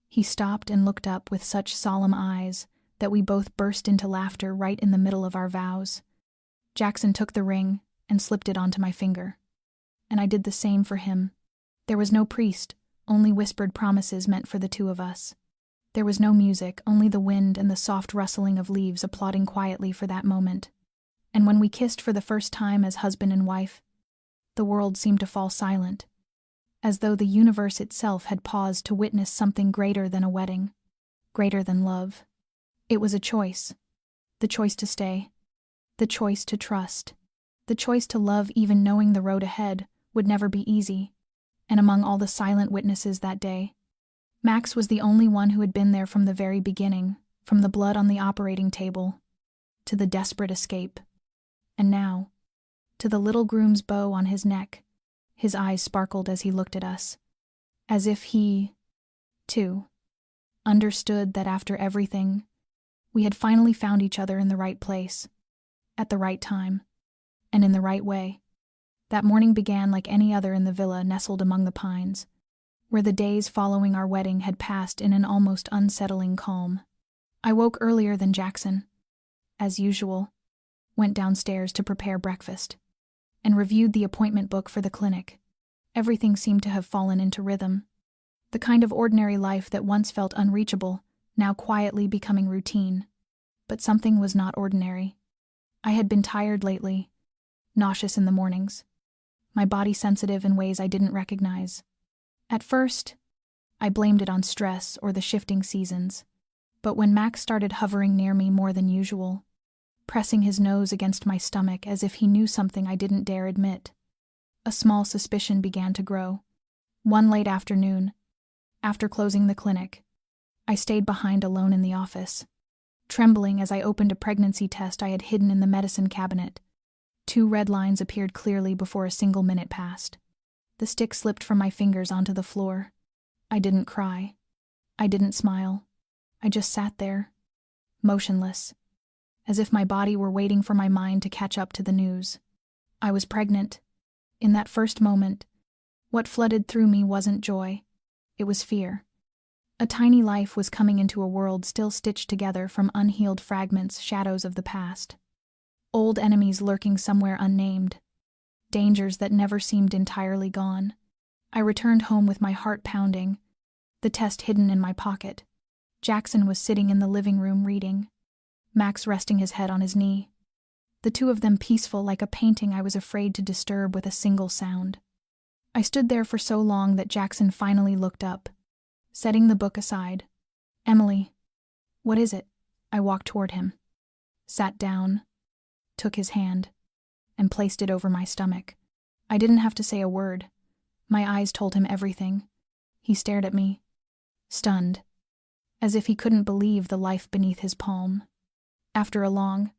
A: he stopped and looked up with such solemn eyes that we both burst into laughter right in the middle of our vows. Jackson took the ring and slipped it onto my finger, and I did the same for him. There was no priest, only whispered promises meant for the two of us. There was no music, only the wind and the soft rustling of leaves applauding quietly for that moment. And when we kissed for the first time as husband and wife, the world seemed to fall silent, as though the universe itself had paused to witness something greater than a wedding, greater than love. It was a choice. The choice to stay. The choice to trust. The choice to love even knowing the road ahead would never be easy. And among all the silent witnesses that day, Max was the only one who had been there from the very beginning, from the blood on the operating table, to the desperate escape. And now, to the little groom's bow on his neck. His eyes sparkled as he looked at us, as if he, too, understood that after everything, we had finally found each other in the right place, at the right time, and in the right way. That morning began like any other in the villa nestled among the pines, where the days following our wedding had passed in an almost unsettling calm. I woke earlier than Jackson, as usual, went downstairs to prepare breakfast, and reviewed the appointment book for the clinic. Everything seemed to have fallen into rhythm. The kind of ordinary life that once felt unreachable, now quietly becoming routine. But something was not ordinary. I had been tired lately, nauseous in the mornings, my body sensitive in ways I didn't recognize. At first, I blamed it on stress or the shifting seasons. But when Max started hovering near me more than usual, pressing his nose against my stomach as if he knew something I didn't dare admit, a small suspicion began to grow. One late afternoon, after closing the clinic, I stayed behind alone in the office, trembling as I opened a pregnancy test I had hidden in the medicine cabinet. 2 red lines appeared clearly before a single minute passed. The stick slipped from my fingers onto the floor. I didn't cry. I didn't smile. I just sat there, motionless, as if my body were waiting for my mind to catch up to the news. I was pregnant. In that first moment, what flooded through me wasn't joy. It was fear. A tiny life was coming into a world still stitched together from unhealed fragments, shadows of the past. Old enemies lurking somewhere unnamed. Dangers that never seemed entirely gone. I returned home with my heart pounding, the test hidden in my pocket. Jackson was sitting in the living room reading, Max resting his head on his knee. The two of them peaceful like a painting I was afraid to disturb with a single sound. I stood there for so long that Jackson finally looked up, setting the book aside. "Emily, what is it?" I walked toward him, sat down, took his hand, and placed it over my stomach. I didn't have to say a word. My eyes told him everything. He stared at me, stunned, as if he couldn't believe the life beneath his palm. After a long,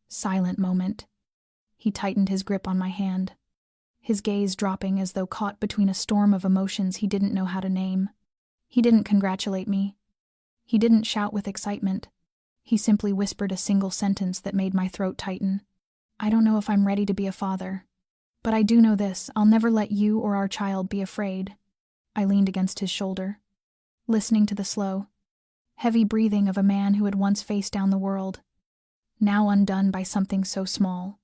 A: silent moment, he tightened his grip on my hand, his gaze dropping as though caught between a storm of emotions he didn't know how to name. He didn't congratulate me. He didn't shout with excitement. He simply whispered a single sentence that made my throat tighten. "I don't know if I'm ready to be a father, but I do know this: I'll never let you or our child be afraid." I leaned against his shoulder, listening to the slow, heavy breathing of a man who had once faced down the world, now undone by something so small,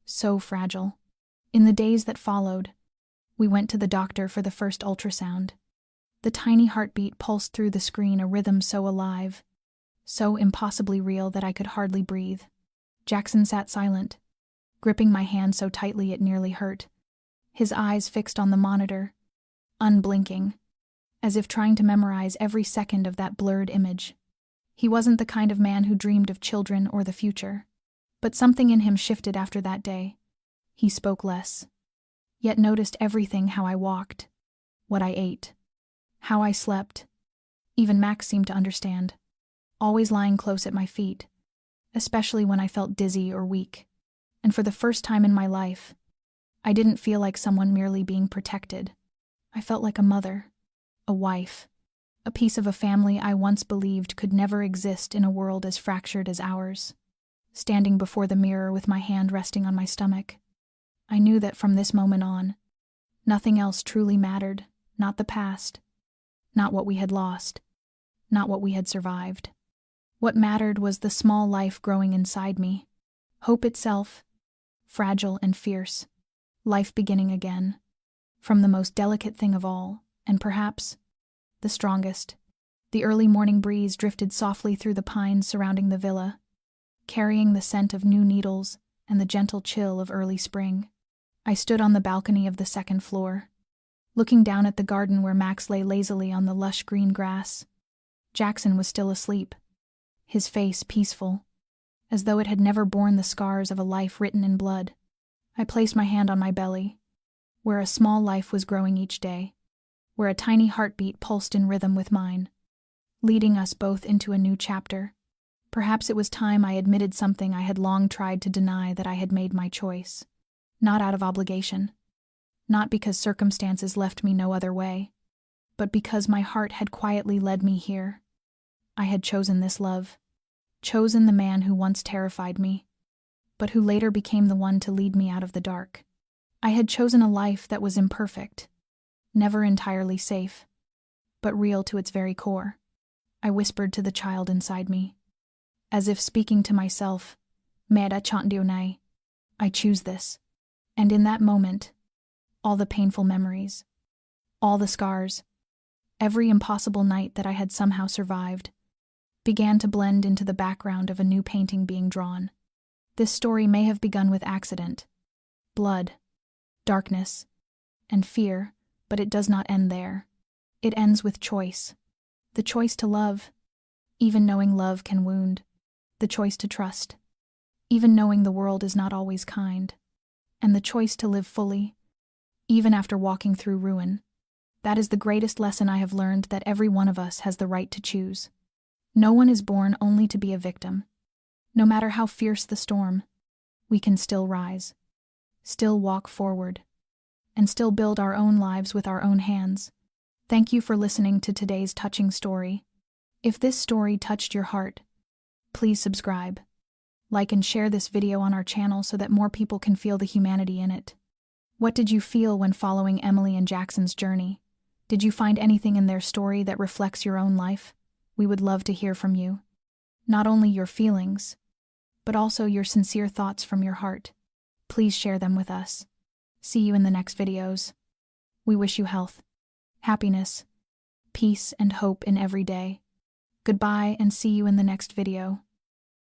A: so fragile. In the days that followed, we went to the doctor for the first ultrasound. The tiny heartbeat pulsed through the screen, a rhythm so alive, so impossibly real that I could hardly breathe. Jackson sat silent, gripping my hand so tightly it nearly hurt. his eyes fixed on the monitor, unblinking, as if trying to memorize every second of that blurred image. He wasn't the kind of man who dreamed of children or the future. But something in him shifted after that day. He spoke less, yet noticed everything: how I walked, what I ate, how I slept. Even Max seemed to understand, always lying close at my feet, especially when I felt dizzy or weak. And for the first time in my life, I didn't feel like someone merely being protected. I felt like a mother, a wife, a piece of a family I once believed could never exist in a world as fractured as ours. Standing before the mirror with my hand resting on my stomach, I knew that from this moment on, nothing else truly mattered. Not the past, not what we had lost, not what we had survived. What mattered was the small life growing inside me, hope itself, fragile and fierce, life beginning again, from the most delicate thing of all, and perhaps the strongest. The early morning breeze drifted softly through the pines surrounding the villa, carrying the scent of new needles and the gentle chill of early spring. I stood on the balcony of the second floor, looking down at the garden where Max lay lazily on the lush green grass. Jackson was still asleep, his face peaceful, as though it had never borne the scars of a life written in blood. I placed my hand on my belly, where a small life was growing each day, where a tiny heartbeat pulsed in rhythm with mine, leading us both into a new chapter. Perhaps it was time I admitted something I had long tried to deny: that I had made my choice, not out of obligation, not because circumstances left me no other way, but because my heart had quietly led me here. I had chosen this love, chosen the man who once terrified me, but who later became the one to lead me out of the dark. I had chosen a life that was imperfect, never entirely safe, but real to its very core. I whispered to the child inside me, as if speaking to myself, "Mera chantdiunai, I choose this." And in that moment, all the painful memories, all the scars, every impossible night that I had somehow survived, began to blend into the background of a new painting being drawn. This story may have begun with accident, blood, darkness, and fear, but it does not end there. It ends with choice. The choice to love, even knowing love can wound. The choice to trust, even knowing the world is not always kind. And the choice to live fully, even after walking through ruin. That is the greatest lesson I have learned: that every one of us has the right to choose. No one is born only to be a victim. No matter how fierce the storm, we can still rise, still walk forward, and still build our own lives with our own hands. Thank you for listening to today's touching story. If this story touched your heart, please subscribe, like and share this video on our channel so that more people can feel the humanity in it. What did you feel when following Emily and Jackson's journey? Did you find anything in their story that reflects your own life? We would love to hear from you. Not only your feelings, but also your sincere thoughts from your heart. Please share them with us. See you in the next videos. We wish you health, happiness, peace, and hope in every day. Goodbye, and see you in the next video.